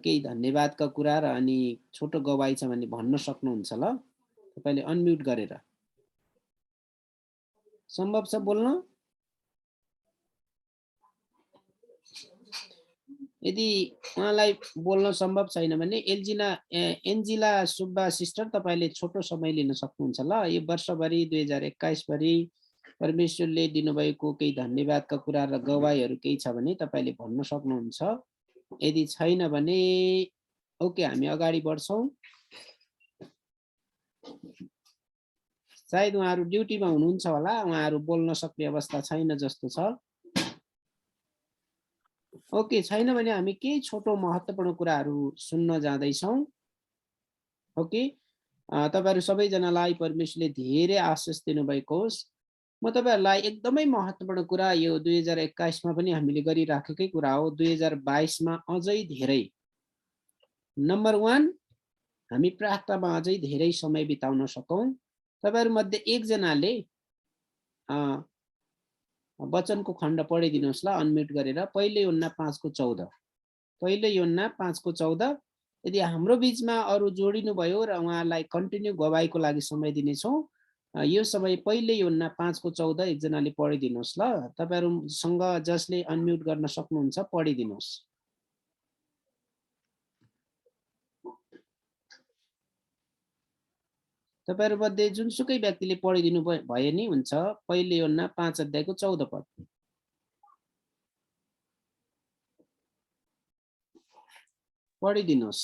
[SPEAKER 2] केही धन्यवादका कुरा र अनि छोटो गवाई छ भने भन्न सक्नुहुन्छ ल? तपाईँले अनम्युट गरेर। सम्भव छ बोल्न? यदि उहाँलाई बोल्न सम्भव छैन भने एन्जिला सुब्बा सिस्टर तपाईँले छोटो समय लिन सक्नुहुन्छ ल? यो वर्षभरि 2021 भरि परमेश्वरले दिनुभएको केही धन्यवादका कुरा र गवाईहरू केही छ भने तपाईँले भन्न सक्नुहुन्छ। यदि छैन भने ओके, हामी अगाडि बढ्छौँ। सायद उहाँहरू ड्युटीमा हुनुहुन्छ होला, उहाँहरू बोल्न सक्ने अवस्था छैन जस्तो छ। ओके, छैन भने हामी केही छोटो महत्त्वपूर्ण कुराहरू सुन्न जाँदैछौँ। ओके, तपाईँहरू सबैजनालाई परमेश्वरले धेरै आशिष दिनुभएको होस्। म तपाईँहरूलाई एकदमै महत्त्वपूर्ण कुरा, यो 2021 मा पनि हामीले गरिराखेकै कुरा हो, 2022 मा अझै धेरै। नम्बर 1, हामी प्रार्थनामा अझै धेरै समय बिताउन सकौँ। तपाईँहरू मध्ये एकजनाले वचनको खण्ड पढिदिनुहोस् ल, अनम्युट गरेर। पहिलो योहन्ना 5:14। पहिलो योहन्ना 5:14। यदि हाम्रो बिचमा अरू जोडिनु भयो र उहाँलाई कन्टिन्यू गवाईको लागि समय दिनेछौँ, यो समय पहिलो योहन्ना 5:14 एकजनाले पढिदिनुहोस् ल। तपाईँहरूसँग जसले अनम्युट गर्न सक्नुहुन्छ पढिदिनुहोस्। तपाईँहरू मध्ये जुनसुकै व्यक्तिले पढिदिनु भए नि हुन्छ। पहिलो योहन्ना 5:14 पढिदिनुहोस्।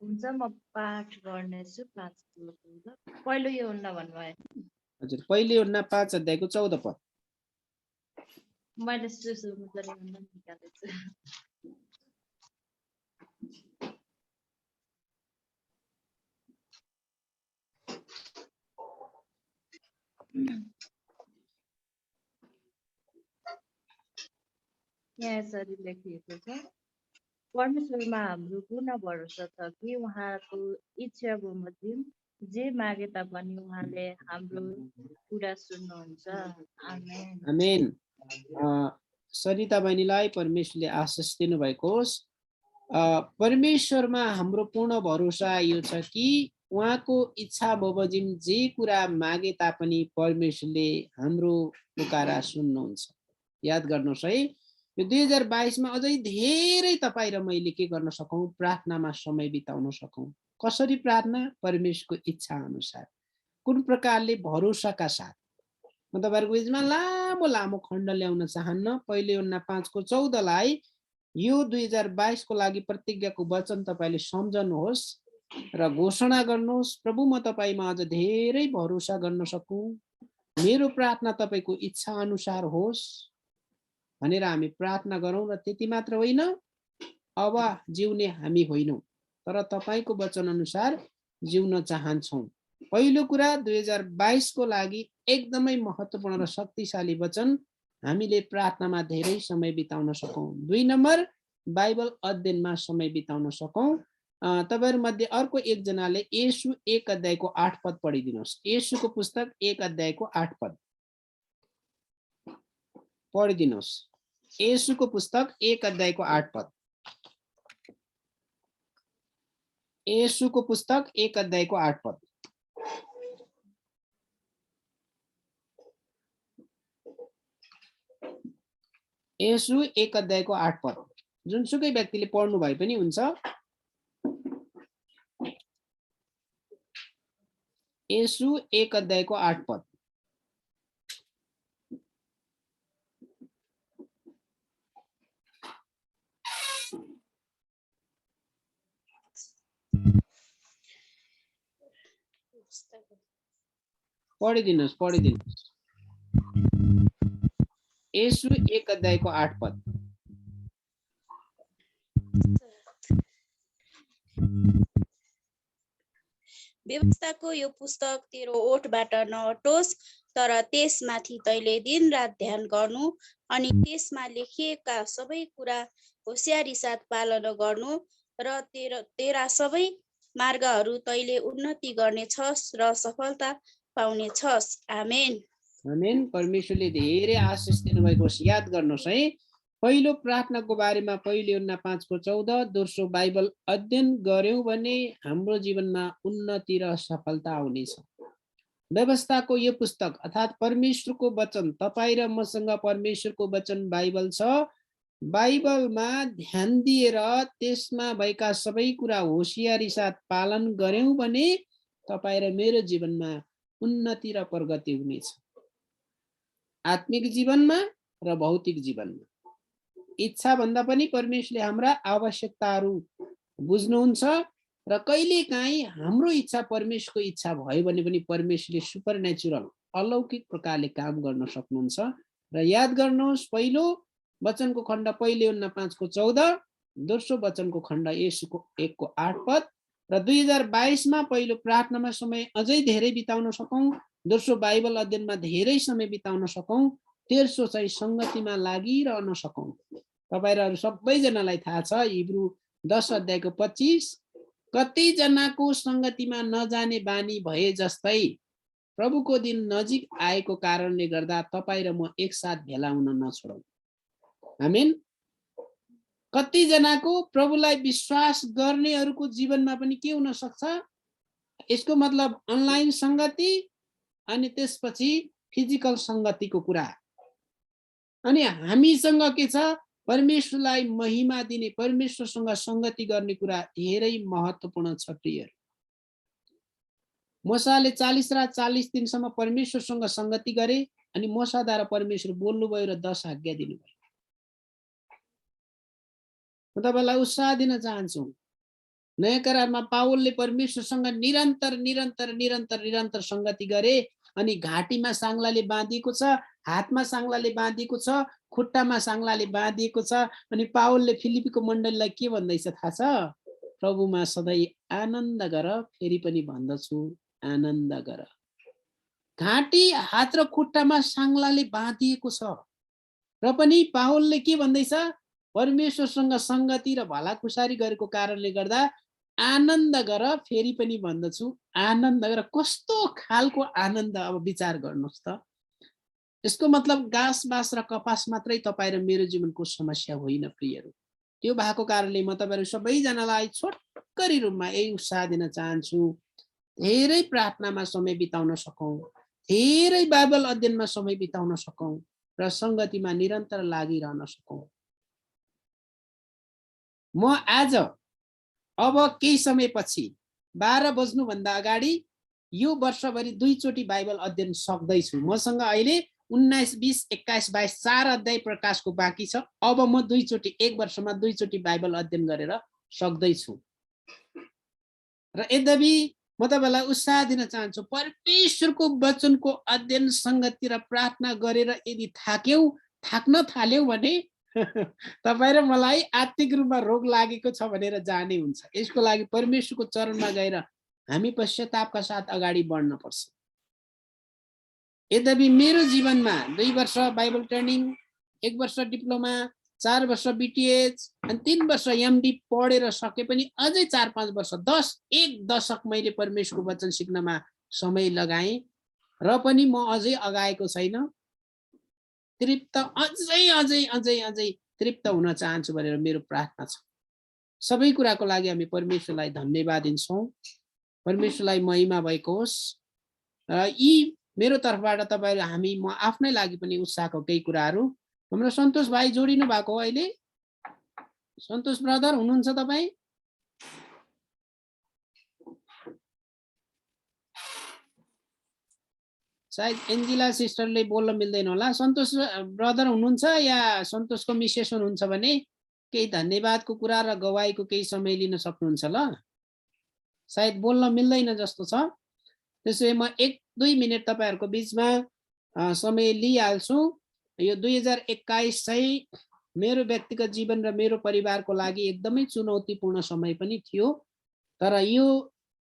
[SPEAKER 6] हुन्छ, म पाठ गर्नेछु। 5:14 पहिलो योहन्ना भन्नुभयो।
[SPEAKER 2] हजुर, पहिलो योहन्ना 5:14
[SPEAKER 6] मैले निकालेको छु। यहाँ यसरी लेखिएको छ, परमेश्वरमा हाम्रो पूर्ण भरोसा छ कि उहाँको इच्छा बमोजिम जे मागे तापनि उहाँले हाम्रो कुरा सुन्नुहुन्छ। आमेन।
[SPEAKER 2] आमेन। सरिता बहिनीलाई परमेश्वरले आशिष दिनुभएको होस्। परमेश्वरमा हाम्रो पूर्ण भरोसा यो छ कि उहाँको इच्छा बमोजिम जे कुरा मागे तापनि परमेश्वरले हाम्रो पुकारा सुन्नुहुन्छ। याद गर्नुहोस् है, यो 2022 मा अझै धेरै तपाईँ र मैले के गर्न सकौँ? प्रार्थनामा समय बिताउन सकौँ। कसरी प्रार्थना? परमेश्वरको इच्छा अनुसार, कुन प्रकारले? भरोसाका साथ। म तपाईँहरूको बिचमा लामो लामो खण्ड ल्याउन चाहन्न। पहिलो योहन्ना 5:14 यो 2022 को लागि प्रतिज्ञाको वचन तपाईँले सम्झनुहोस् र घोषणा गर्नुहोस्, प्रभु म तपाईँमा अझ धेरै भरोसा गर्न सकौँ, मेरो प्रार्थना तपाईँको इच्छा अनुसार होस् भनेर हामी प्रार्थना गरौँ। र त्यति मात्र होइन, अब जिउने हामी होइनौँ, तर तपाईँको वचन अनुसार जिउन चाहन्छौँ। पहिलो कुरा, 2022 को लागि एकदमै महत्त्वपूर्ण र शक्तिशाली वचन, हामीले प्रार्थनामा धेरै समय बिताउन सकौँ। 2 नम्बर, बाइबल अध्ययनमा समय बिताउन सकौँ। तपाईँहरू मध्ये अर्को एकजनाले येशू 1:8 पढिदिनुहोस्। येशूको पुस्तक 1:8 पढिदिनुहोस्। येशूको पुस्तक 1:8। येशूको पुस्तक 1:8। येशू 1:8। जुनसुकै व्यक्तिले पढ्नु भए पनि हुन्छ। येशू 1:8। पढिदिनुहोस्। यसु 1 अध्यायको 8 पद।
[SPEAKER 5] व्यवस्थाको यो पुस्तक तेरो ओठबाट नहटोस्, तर त्यसमाथि तैले दिनरात ध्यान गर्नु अनि त्यसमा लेखिएका सबै कुरा होशियारी साथ पालन गर्नु र तेरा सबै मार्गहरू तैले उन्नति गर्नेछस् र सफलता पाउनेछस्। आमेन।
[SPEAKER 2] आमेन। परमेश्वरले धेरै आशिष दिनुभएको होस्। याद गर्नुहोस् है, पहिलो प्रार्थनाको बारेमा 1 यूहन्ना 5:14, दोस्रो बाइबल अध्ययन गर्यौं भने हाम्रो जीवनमा उन्नति र सफलता आउनेछ। व्यवस्थाको यो पुस्तक अर्थात् परमेश्वरको वचन, तपाईँ र मसँग परमेश्वरको वचन बाइबल छ। बाइबलमा ध्यान दिएर त्यसमा भएका सबै कुरा होशियारी साथ पालन गर्यौं भने तपाईँ र मेरो जीवनमा उन्नति र प्रगति हुनेछ, आत्मिक जीवनमा र भौतिक जीवनमा। इच्छा भन्दा पनि परमेश्वरले हाम्रा आवश्यकताहरू बुझ्नुहुन्छ र कहिलेकाहीँ हाम्रो इच्छा परमेश्वरको इच्छा भयो भने पनि परमेश्वरले सुपरनेचुरल अलौकिक प्रकारले काम गर्न सक्नुहुन्छ। र याद गर्नुहोस्, पहिलो वचनको खण्ड 1 यूहन्ना 5:14, दोस्रो वचनको खण्ड यसुको 1:8 पद र 2022 मा पहिलो प्रार्थनामा समय अझै धेरै बिताउन सकौं, दोस्रो बाइबल अध्ययनमा धेरै समय बिताउन सकौं, तेस्रो चाहिँ संगतिमा लागिरहन सकौं। तपाईहरु सबैजनालाई थाहा छ हिब्रू 10 अध्यायको 25, कतिजनाको संगतिमा नजाने बानी भए जस्तै प्रभुको दिन नजिक आएको कारणले गर्दा तपाई र म एकसाथ भेला हुन नछोडौं। आमेन। कतिजनाको प्रभुलाई विश्वास गर्नेहरूको जीवनमा पनि के हुन सक्छ, यसको मतलब अनलाइन संगति अनि त्यसपछि फिजिकल संगतिको कुरा। अनि हामीसँग के छ, परमेश्वरलाई महिमा दिने, परमेश्वरसँग संगति गर्ने कुरा धेरै महत्त्वपूर्ण छ प्रियहरू। मूसाले 40 रात 40 दिनसम्म परमेश्वरसँग संगति गरे अनि मूसाद्वारा परमेश्वर बोल्नुभयो र 10 आज्ञा दिनुभयो। म तपाईलाई उत्साह दिन चाहन्छु, नयाँ करारमा पावलले परमेश्वरसँग निरन्तर निरन्तर निरन्तर निरन्तर संगति गरे अनि घाँटीमा सांगलाले बाँधिएको छ, हातमा सांगलाले बाँधिएको छ, खुट्टामा सांगलाले बाँधिएको छ। अनि पावलले फिलिपीको मण्डलीलाई के भन्दैछ थाहा छ, प्रभुमा सधैँ आनन्द गर, फेरि पनि भन्दछु आनन्द गर। घाँटी, हात र खुट्टामा सांगलाले बाँधिएको छ र पनि पावलले के भन्दैछ, परमेश्वरसँग संगति र भलाकुसारी गरेको कारणले गर्दा आनन्द गर, फेरि पनि भन्दछु आनन्द गर। कस्तो खालको आनन्द, अब विचार गर्नुहोस् त। यसको मतलब घाँस बाँस र कपास मात्रै तपाईँ र मेरो जीवनको समस्या होइन प्रियहरू। त्यो भएको कारणले म तपाईहरु सबैजनालाई छोटकरी रूपमा यही उत्साह दिन चाहन्छु, धेरै प्रार्थनामा समय बिताउन सकौं, धेरै बाइबल अध्ययनमा समय बिताउन सकौं र संगतिमा निरन्तर लागिरहन सकौं। म आज अब केही समयपछि 12 बज्नुभन्दा अगाडि यो वर्षभरि 2 चोटि बाइबल अध्ययन सक्दैछु। मसँग अहिले 19, 20, 21, 22 4 अध्याय प्रकाशको बाँकी छ। अब म 2 चोटि, एक वर्षमा 2 चोटि बाइबल अध्ययन गरेर सक्दैछु। र यद्यपि म तपाईलाई उत्साह दिन चाहन्छु, परमेश्वरको वचनको अध्ययन, संगति र प्रार्थना गरेर यदि थाक्न थाल्यौ भने तपाई र मलाई आत्मिक रूपमा रोग लागेको छ भनेर जाने हुन्छ। यसको लागि परमेश्वरको चरणमा गएर हामी पश्चातापका साथ अगाडि बढ्न पर्छ। यद्यपि मेरो जीवनमा 2 वर्ष बाइबल ट्रेनिङ, 1 वर्ष डिप्लोमा, 4 वर्ष बीटीएच अनि 3 वर्ष एमडी पढेर सके पनि अझै 4-5 वर्ष, 1 दशक मैले परमेश्वरको वचन सिक्नमा समय लगाएँ र पनि म अझै अगाएको छैन। तृप्त अझै अझै अझै अझै तृप्त हुन चाहन्छु भनेर मेरो प्रार्थना छ। सबै कुराको लागि हामी परमेश्वरलाई धन्यवाद दिन्छौं। परमेश्वरलाई महिमा भएको होस्। यी मेरो तर्फबाट तपाईहरु, म आफ्नै लागि पनि उत्साहको केही कुराहरू। हाम्रो सन्तोष भाइ जोडिनु भएको हो अहिले? सन्तोष ब्रदर हुनुहुन्छ तपाईँ? सायद एन्जिला सिस्टरले बोल्न मिल्दैन होला। सन्तोष ब्रदर हुनुहुन्छ या सन्तोषको मिसेस हुनुहुन्छ भने केही धन्यवादको कुरा र गवाईको केही समय लिन सक्नुहुन्छ ल? सायद बोल्न मिल्दैन जस्तो छ। त्यसो भए म 1-2 मिनट तपाईहरुको बीचमा समय लिइहाल्छु। यो 2021 चाहिँ मेरो व्यक्तिगत जीवन र मेरो परिवारको लागि एकदमै चुनौतीपूर्ण समय पनि थियो। तर यो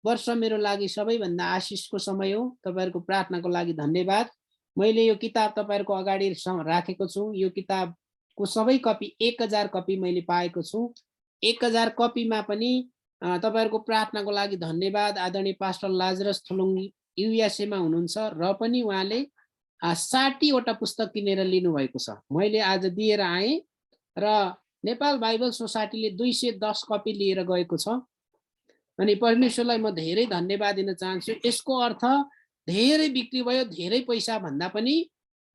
[SPEAKER 2] वर्ष मेरो लागि सबैभन्दा आशिषको समय हो। तपाईहरुको प्रार्थनाको लागि धन्यवाद। मैले यो किताब तपाईहरुको अगाडि राखेको छु। यो किताबको सबै कपी 1000 कपी मैले पाएको छु। 1000 कपीमा पनि तपाईहरुको प्रार्थनाको लागि धन्यवाद। आदरणीय पास्टर लाजरस थुलुङ युएसए मा हुनुहुन्छ र पनि उहाँले 60 वटा पुस्तक किनेर लिनु भएको छ। मैले आज दिएर आएँ र नेपाल बाइबल सोसाइटीले 210 कपी लिएर गएको छ। अनि परमेश्वरलाई म धेरै धन्यवाद दिन चाहन्छु। यसको अर्थ धेरै बिक्री भयो, धेरै पैसा भन्दा पनि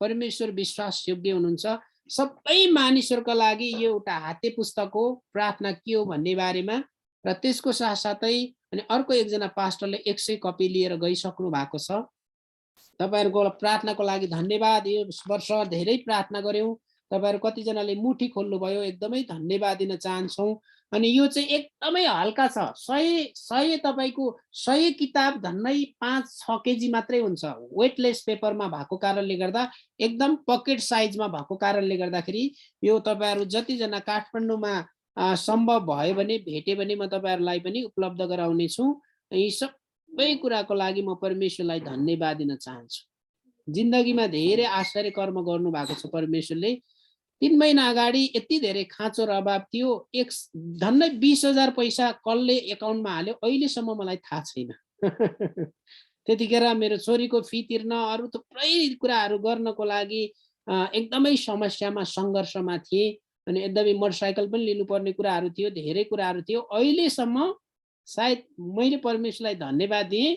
[SPEAKER 2] परमेश्वर विश्वासयोग्य हुनुहुन्छ। सबै मानिसहरुका लागि यो एउटा हाते पुस्तक हो, प्रार्थना के हो भन्ने बारेमा। र त्यसको साथसाथै अनि अर्को एकजना पास्टरले 100 कपी लिएर गइसक्नु भएको छ। तपाईहरुको प्रार्थनाको लागि धन्यवाद। यो वर्ष धेरै प्रार्थना गर्यौं। तपाईहरु कतिजनाले मुठी खोल्नु भयो, एकदमै धन्यवाद दिन चाहन्छौं। अनि यो चाहिँ एकदमै हल्का छ। 100 तपाईको 100 किताब धन्नै 5-6 केजी मात्रै हुन्छ। वेटलेस पेपरमा भएको कारणले गर्दा, एकदम पकेट साइजमा भएको कारणले गर्दाखेरि यो तपाईहरु जतिजना काठमाडौँमा सम्भव भयो भने भेटे भने म तपाईहरुलाई पनि उपलब्ध गराउने छु। यी सबै कुराको लागि म परमेश्वरलाई धन्यवाद दिन चाहन्छु। जिन्दगीमा धेरै आश्चर्य कर्म गर्नु भएको छ परमेश्वरले। 3 महिना अगाडि यति धेरै खाँचो र अभाव थियो। धन्नै 20,000 पैसा कसले एकाउन्टमा हाल्यो अहिलेसम्म मलाई थाहा छैन। त्यतिखेर मेरो छोरीको फी तिर्न अरु थुप्रै कुराहरू गर्नको लागि एकदमै समस्यामा सङ्घर्षमा थिए। अनि एकदमै मोटरसाइकल पनि लिनुपर्ने कुराहरू थियो, धेरै कुराहरू थियो। अहिलेसम्म सायद मैले परमेश्वरलाई धन्यवाद दिएँ।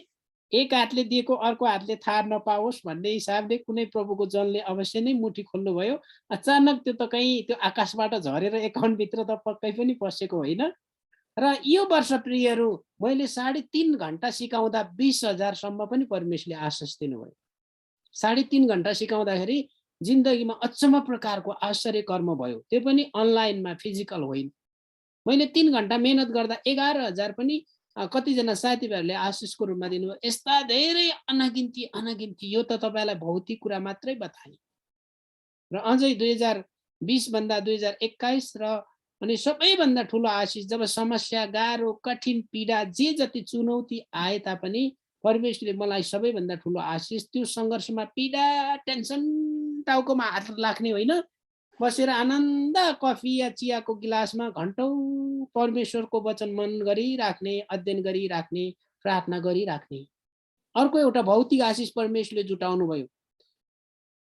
[SPEAKER 2] एक हातले दिएको अर्को हातले थाहा नपाओस् भन्ने हिसाबले कुनै प्रभुको जनले अवश्य नै मुठी खोल्नु भयो। अचानक त्यो त कहीं त्यो आकाशबाट झरेर एकाउन्ट भित्र त पक्कै पनि पसेको होइन। र यो वर्ष प्रियहरू मैले 3.5 घण्टा सिकाउँदा 20,000 सम्म पनि परमेश्वरले आशिष दिनुभयो। 3.5 घण्टा सिकाउँदाखेरि जिन्दगीमा अचम्म प्रकारको आश्चर्य कर्म भयो। त्यो पनि अनलाइनमा, फिजिकल होइन। मैले 3 घण्टा मेहनत गर्दा 11,000 पनि कतिजना साथीभाइहरूले आशिषको रूपमा दिनुभयो। यस्ता धेरै अनगिन्ती यो त तपाईलाई भौतिक कुरा मात्रै बताएँ। र अझै 2020 भन्दा 2021 र अनि सबैभन्दा ठुलो आशिष जब समस्या, गाह्रो, कठिन, पीडा जे जति चुनौती आए तापनि परमेश्वरले मलाई सबैभन्दा ठुलो आशिष त्यो सङ्घर्षमा पीडा, टेन्सन टाउकोमा हात लाग्ने होइन, बसेर आनन्द कफी या चियाको गिलासमा घण्टौं परमेश्वरको वचन मन गरिराख्ने, अध्ययन गरिराख्ने, प्रार्थना गरिराख्ने। अर्को एउटा भौतिक आशिष परमेश्वरले जुटाउनु भयो।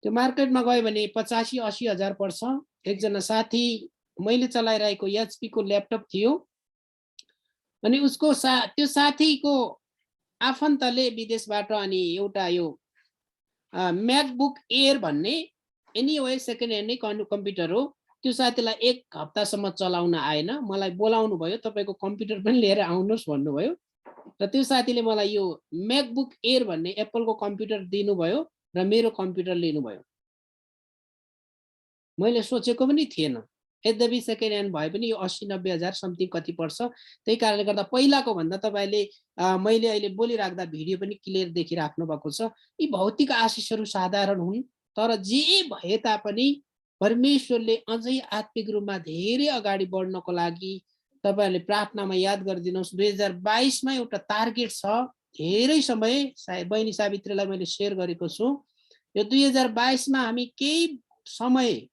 [SPEAKER 2] त्यो मार्केटमा गयो भने 85-80 हजार पर्छ। एकजना साथी मैले चलाइरहेको एचपी को ल्यापटप थियो। अनि उसको त्यो साथीको आफन्तले विदेशबाट अनि एउटा यो म्याकबुक एयर भन्ने एनीवे सेकेन्ड ह्यान्ड नै कम्प्युटर हो। त्यो साथीलाई 1 हप्तासम्म चलाउन आएन। मलाई बोलाउनु भयो, तपाईको कम्प्युटर पनि लिएर आउनुहोस् भन्नुभयो। र त्यो साथीले मलाई यो म्याकबुक एयर भन्ने एप्पलको कम्प्युटर दिनुभयो र मेरो कम्प्युटर लिनुभयो। मैले सोचेको पनि थिएन। यद्यपि सेकेन्ड ह्यान्ड भए पनि यो 80-90 हजार समथिङ कति पर्छ। त्यही कारणले गर्दा पहिलाको भन्दा तपाईले मैले अहिले बोलिराख्दा भिडियो पनि क्लियर देखिराख्नु भएको छ। यी भौतिक आशिषहरू साधारण हुन्, तर जे भए तापनि परमेश्वरले अझै आत्मिक रूपमा धेरै अगाडि बढ्नको लागि तपाईहरुले प्रार्थनामा याद गरिदिनुहोस्। 2022 मा एउटा टार्गेट छ। धेरै समय बहिनी सावित्रीलाई मैले शेयर गरेको छु। यो 2022 मा हामी केही समय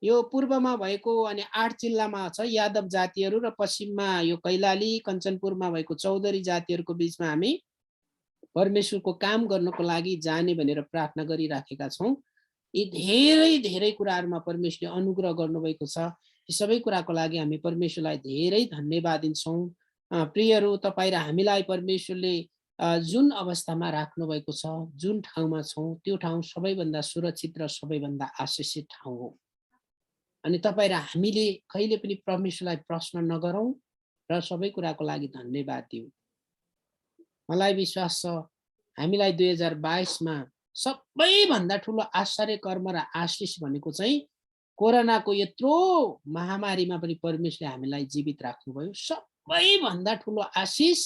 [SPEAKER 2] यो पूर्वमा भएको अनि 8 जिल्लामा छ यादव जातिहरू र पश्चिममा यो कैलाली, कञ्चनपुरमा भएको चौधरी जातिहरूको बीचमा हामी परमेश्वरको काम गर्नको लागि जाने भनेर प्रार्थना गरिराखेका छौं। यी धेरै कुराहरुमा परमेश्वरले अनुग्रह गर्नुभएको छ। यी सबै कुराको लागि हामी परमेश्वरलाई धेरै धन्यवाद दिन्छौं। प्रियहरू, तपाई र हामीलाई परमेश्वरले जुन अवस्थामा राख्नु भएको छ, जुन ठाउँमा छौं, त्यो ठाउँ सबैभन्दा सुरक्षित र सबैभन्दा आशिषित ठाउँ हो। अनि तपाई र हामीले कहिले पनि परमेश्वरलाई प्रश्न नगरौं र सबै कुराको लागि धन्यवाद दिऊ। मलाई विश्वास छ हामीलाई 2022 मा सबैभन्दा ठुलो आश्चर्य कर्म र आशिष भनेको चाहिँ कोरोनाको यत्रो महामारीमा पनि परमेश्वरले हामीलाई जीवित राख्नुभयो। सबैभन्दा ठुलो आशिष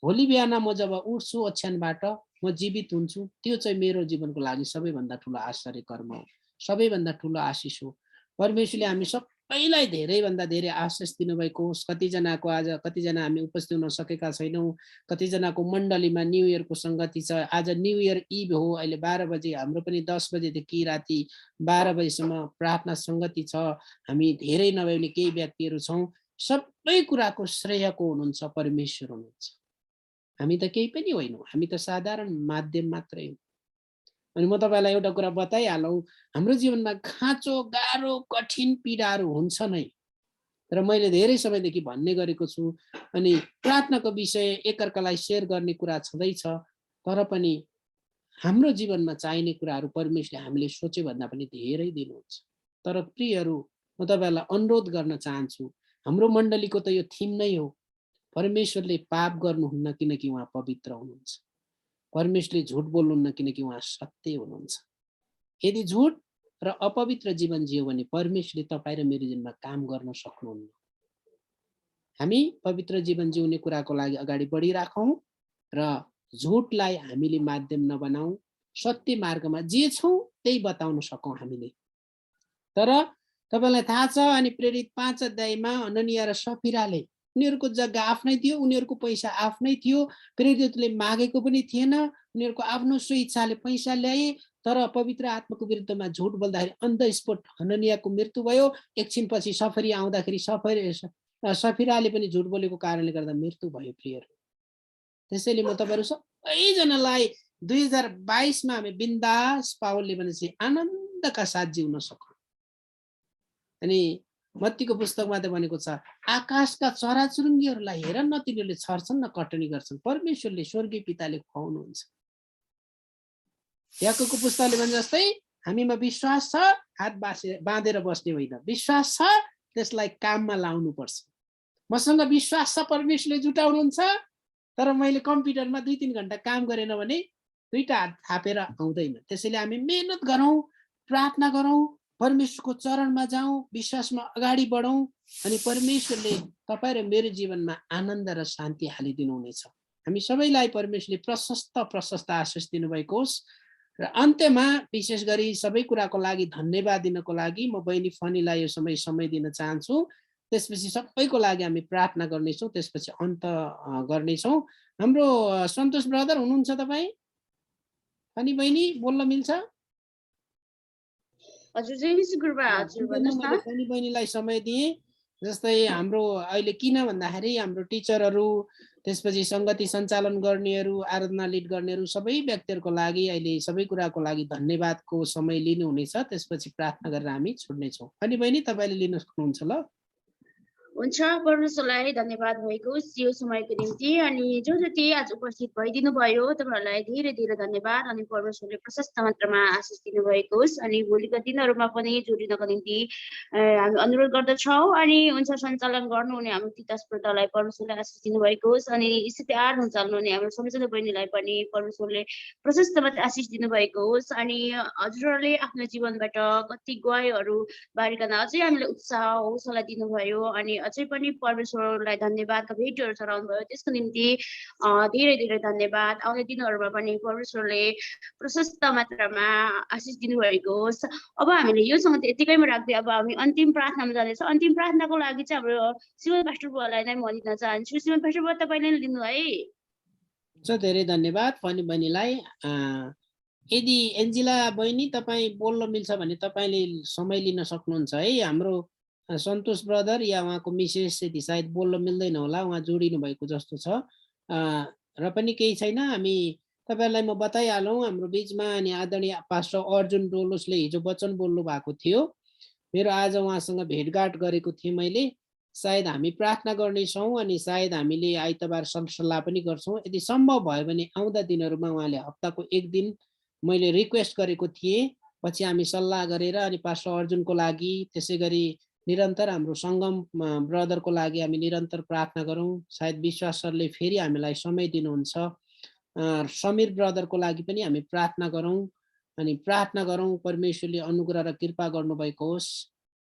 [SPEAKER 2] भोलि बिहान म जब उठ्छु ओछ्यानबाट म जीवित हुन्छु, त्यो चाहिँ मेरो जीवनको लागि सबैभन्दा ठुलो आश्चर्य कर्म हो, सबैभन्दा ठुलो आशिष हो। परमेश्वरले हामी सबैलाई धेरैभन्दा धेरै आशिष दिनुभएको होस्। कतिजनाको आज कतिजना हामी उपस्थित हुन सकेका छैनौँ, कतिजनाको मण्डलीमा न्यु इयरको सङ्गति छ। आज न्यु इयर इभ हो, अहिले 12 बजे, हाम्रो पनि 10 बजेदेखि राति 12 बजीसम्म प्रार्थना सङ्गति छ। हामी धेरै नभए पनि केही व्यक्तिहरू छौँ। सबै कुराको श्रेयको हुनुहुन्छ परमेश्वर हुनुहुन्छ। हामी त केही पनि होइनौँ, हामी त साधारण माध्यम मात्रै हो। अनि म तपाईँलाई एउटा कुरा बताइहालौँ, हाम्रो जीवनमा खाँचो, गाह्रो, कठिन पीडाहरू हुन्छ नै, तर मैले धेरै समयदेखि भन्ने गरेको छु। अनि प्रार्थनाको विषय एकअर्कालाई सेयर गर्ने कुरा छँदैछ, तर पनि हाम्रो जीवनमा चाहिने कुराहरू परमेश्वरले हामीले सोचे भन्दा पनि धेरै दिनुहुन्छ। तर प्रियहरू, म तपाईँहरूलाई अनुरोध गर्न चाहन्छु, हाम्रो मण्डलीको त यो थिम नै हो, परमेश्वरले पाप गर्नुहुन्न किनकि उहाँ पवित्र हुनुहुन्छ, परमेश्वरले झुट बोल्नुहुन्न किनकि उहाँ सत्य हुनुहुन्छ। यदि झुट र अपवित्र जीवन जियो भने परमेश्वरले तपाईँ र मेरो जीवनमा काम गर्न सक्नुहुन्न। हामी पवित्र जीवन जिउने कुराको लागि अगाडि बढिराखौँ र झुटलाई हामीले माध्यम नबनाऊ, सत्य मार्गमा जे छौँ त्यही बताउन सकौँ हामीले। तर तपाईँलाई थाहा छ, अनि प्रेरित 5 अध्यायमा हननिया र सफिराले, उनीहरूको जग्गा आफ्नै थियो, उनीहरूको पैसा आफ्नै थियो, प्रेरितले मागेको पनि थिएन, उनीहरूको आफ्नो स्वेच्छाले पैसा ल्याए, तर पवित्र आत्माको विरुद्धमा झुट बोल्दाखेरि अन द स्पोट हननियाको मृत्यु भयो। एकछिनपछि सफरी आउँदाखेरि सफिराले पनि झुट बोलेको कारणले गर्दा मृत्यु भयो। प्रियहरू, त्यसैले म तपाईँहरू सबैजनालाई 2022मा हामी बिन्दास पावलले भनेपछि आनन्दका साथ जिउन सकौँ। अनि मत्तीको पुस्तकमा त भनेको छ, आकाशका चराचुरुङ्गीहरूलाई हेर न, तिनीहरूले छर्छन् न कटनी गर्छन्, परमेश्वरले स्वर्गीय पिताले खुवाउनुहुन्छ। याकोबको पुस्तकले भने जस्तै हामीमा विश्वास छ, हात बाँधेर बस्ने होइन, विश्वास छ त्यसलाई काममा लाउनु पर्छ। मसँग विश्वास छ परमेश्वरले जुटाउनुहुन्छ, तर मैले कम्प्युटरमा 2-3 घण्टा काम गरेन भने 2टा हात थापेर आउँदैन। त्यसैले हामी मेहनत गरौँ, प्रार्थना गरौँ, परमेश्वरको चरणमा जाउँ, विश्वासमा अगाडि बढौँ, अनि परमेश्वरले तपाईँ र मेरो जीवनमा आनन्द र शान्ति हालिदिनुहुनेछ। हामी सबैलाई परमेश्वरले प्रशस्त आशिष दिनुभएको होस्। र अन्त्यमा विशेष गरी सबै कुराको लागि धन्यवाद दिनको लागि म बहिनी फनीलाई यो समय दिन चाहन्छु। त्यसपछि सबैको लागि हामी प्रार्थना गर्नेछौँ, त्यसपछि अन्त गर्नेछौँ। हाम्रो सन्तोष ब्रदर हुनुहुन्छ तपाईँ? फनी बहिनी बोल्न मिल्छ?
[SPEAKER 1] हजुर, जय श्री कृपा। हजुर भन्नुहोस् न।
[SPEAKER 2] फनी बहिनीलाई समय दिएँ। जस्तै हाम्रो अहिले किन भन्दाखेरि हाम्रो टिचरहरू, त्यसपछि सङ्गति सञ्चालन गर्नेहरू, आराधना लिड गर्नेहरू, सबै व्यक्तिहरूको लागि अहिले सबै कुराको लागि धन्यवादको समय लिनुहुनेछ। त्यसपछि प्रार्थना गरेर हामी छुट्नेछौँ। अनि बहिनी तपाईँले लिन सक्नुहुन्छ ल?
[SPEAKER 1] हुन्छ, परमेश्वरलाई धन्यवाद भएको यो समयको निम्ति। अनि जो जति आज उपस्थित भइदिनु भयो तपाईँहरूलाई धेरै धेरै धन्यवाद। अनि परमेश्वरले प्रशस्त मात्रामा आशिष दिनुभएको होस्। अनि भोलिका दिनहरूमा पनि जोडिनको निम्ति हामी अनुरोध गर्दछौँ। अनि हुन्छ सञ्चालन गर्नुहुने हाम्रो तितास ब्रदरलाई परमेश्वरले आशिष दिनुभएको होस्। अनि स्थिति 8 सञ्चाल्नुहुने हाम्रो सम्झना बहिनीलाई पनि परमेश्वरले प्रशस्त मात्रा आशिष दिनुभएको होस्। अनि हजुरहरूले आफ्नो जीवनबाट कति गुहाईहरू बाँडिकन अझै हामीले उत्साह हौसला दिनुभयो। अनि अझै पनि परमेश्वरलाई धन्यवादका भेटहरू चढाउनु भयो, त्यसको निम्ति धेरै धेरै धन्यवाद। आउने दिनहरूमा पनि परमेश्वरले प्रशस्त मात्रामा आशिष दिनुभएको होस्। अब हामीले यो सङ्गति यतिकैमा राख्दै अब हामी अन्तिम प्रार्थनामा जाँदैछौँ। अन्तिम प्रार्थनाको लागि चाहिँ हाम्रो श्रीमन पास्टर बुवालाई नै म लिन चाहन्छु। श्रीमन पास्टर बुवा तपाईँले नै लिनु है।
[SPEAKER 2] धेरै धन्यवाद फनी बहिनीलाई। यदि एन्जिला बहिनी तपाईँ बोल्न मिल्छ भने तपाईँले समय लिन सक्नुहुन्छ है। हाम्रो सन्तोष ब्रदर या उहाँको मिसेस यदि सायद बोल्न मिल्दैन होला, उहाँ जोडिनु भएको जस्तो छ। र पनि केही छैन, हामी तपाईँहरूलाई म बताइहालौँ हाम्रो बिचमा अनि आदरणीय पास्टर अर्जुन डोलोसले हिजो वचन बोल्नु भएको थियो। मेरो आज उहाँसँग भेटघाट गरेको थिएँ मैले। सायद हामी प्रार्थना गर्नेछौँ अनि सायद हामीले आइतबार सरसल्लाह पनि गर्छौँ। यदि सम्भव भयो भने आउँदा दिनहरूमा उहाँले हप्ताको 1 दिन मैले रिक्वेस्ट गरेको थिएँ। पछि हामी सल्लाह गरेर अनि पास्टर अर्जुनको लागि, त्यसै गरी निरन्तर हाम्रो सङ्गम ब्रदरको लागि हामी निरन्तर प्रार्थना गरौँ। सायद विश्वास सरले फेरि हामीलाई समय दिनुहुन्छ। समीर ब्रदरको लागि पनि हामी प्रार्थना गरौँ अनि प्रार्थना गरौँ परमेश्वरले अनुग्रह र कृपा गर्नुभएको होस्।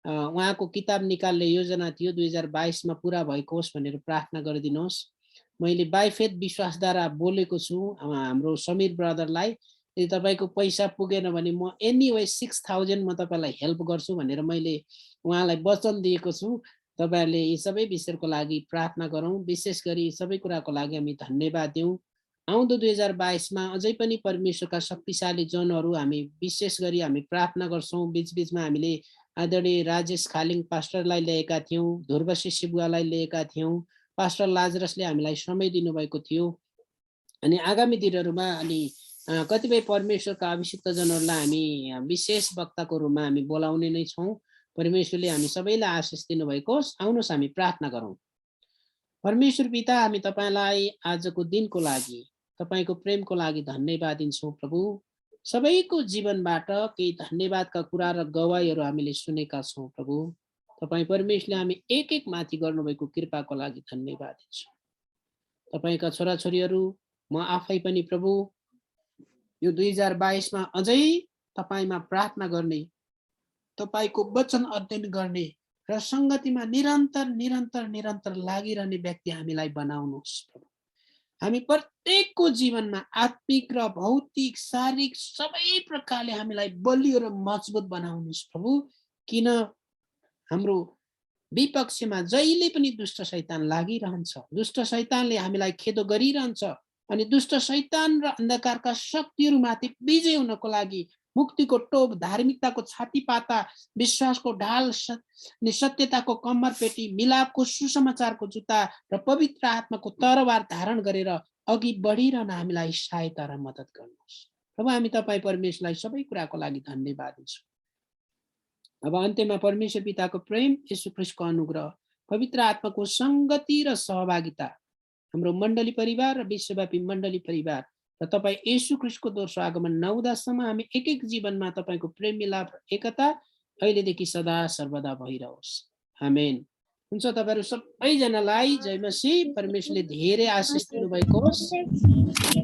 [SPEAKER 2] उहाँको किताब निकाल्ने योजना थियो 2022मा पुरा भएको होस् भनेर प्रार्थना गरिदिनुहोस्। मैले बाइ फेथ विश्वासद्वारा बोलेको छु हाम्रो समीर ब्रदरलाई, यदि तपाईँको पैसा पुगेन भने म एनीवे 6000 म तपाईँलाई हेल्प गर्छु भनेर मैले उहाँलाई वचन दिएको छु। तपाईँहरूले यी सबै विषयको लागि प्रार्थना गरौँ। विशेष गरी सबै कुराको लागि हामी धन्यवाद दिउँ। आउँदो 2022 मा अझै पनि परमेश्वरका शक्तिशाली जनहरू हामी विशेष गरी हामी प्रार्थना गर्छौँ। बीचबीचमा हामीले आदरणीय राजेश खालिङ पास्टरलाई लिएका थियौँ, ध्रुवसी शिवुवालाई लिएका थियौँ, पास्टर लाजरसले हामीलाई समय दिनुभएको थियो। अनि आगामी दिनहरूमा अनि कतिपय परमेश्वरका अभिषिक्त जनहरूलाई हामी विशेष वक्ताको रूपमा हामी बोलाउने नै छौँ। परमेश्वरले हामी सबैलाई आशिष दिनुभएको होस्। आउनुहोस् हामी प्रार्थना गरौँ। परमेश्वर पिता, हामी तपाईँलाई आजको दिनको लागि, तपाईँको प्रेमको लागि धन्यवाद दिन्छौँ प्रभु। सबैको जीवनबाट केही धन्यवादका कुरा र गवाईहरू हामीले सुनेका छौँ प्रभु। तपाईँ परमेश्वरले हामी एक एक माथि गर्नुभएको कृपाको लागि धन्यवाद दिन्छौँ। तपाईँका छोराछोरीहरू म आफै पनि प्रभु यो 2022 मा अझै तपाईँमा प्रार्थना गर्ने, तपाईँको वचन अध्ययन गर्ने र संगतिमा निरन्तर निरन्तर निरन्तर लागिरहने व्यक्ति हामीलाई बनाउनुहोस् प्रभु। हामी प्रत्येकको जीवनमा आत्मिक र भौतिक शारीरिक सबै प्रकारले हामीलाई बलियो र मजबुत बनाउनुहोस् प्रभु। किन हाम्रो विपक्षमा जहिले पनि दुष्ट शैतान लागिरहन्छ, दुष्ट शैतानले हामीलाई खेदो गरिरहन्छ अनि दुष्ट शैतान र अन्धकारका शक्तिहरूमाथि विजय हुनको लागि मुक्तिको टोप, धार्मिकताको छातीपाता, विश्वासको ढाल, सत्यताको कम्मरपेटी, मिलापको सुसमाचारको जुत्ता र पवित्र आत्माको तरवार धारण गरेर अघि बढिरहन हामीलाई सहायता र मद्दत गर्नुहोस् प्रभु। हामी तपाईँ परमेश्वरलाई सबै कुराको लागि धन्यवाद दिन्छौँ। अब अन्त्यमा परमेश्वर पिताको प्रेम, येशू ख्रीष्टको अनुग्रह, पवित्र आत्माको संगति र सहभागिता हाम्रो मण्डली परिवार र विश्वव्यापी मण्डली परिवार र तपाईँ येशू ख्रीष्टको दोस्रो आगमन नहुँदासम्म हामी एक एक जीवनमा तपाईँको प्रेम, मिलाप र एकता अहिलेदेखि सदा सर्वदा भइरहोस्। आमेन। हुन्छ, तपाईँहरू सबैजनालाई जय मसीह। परमेश्वरले धेरै आशिष दिनुभएको होस्।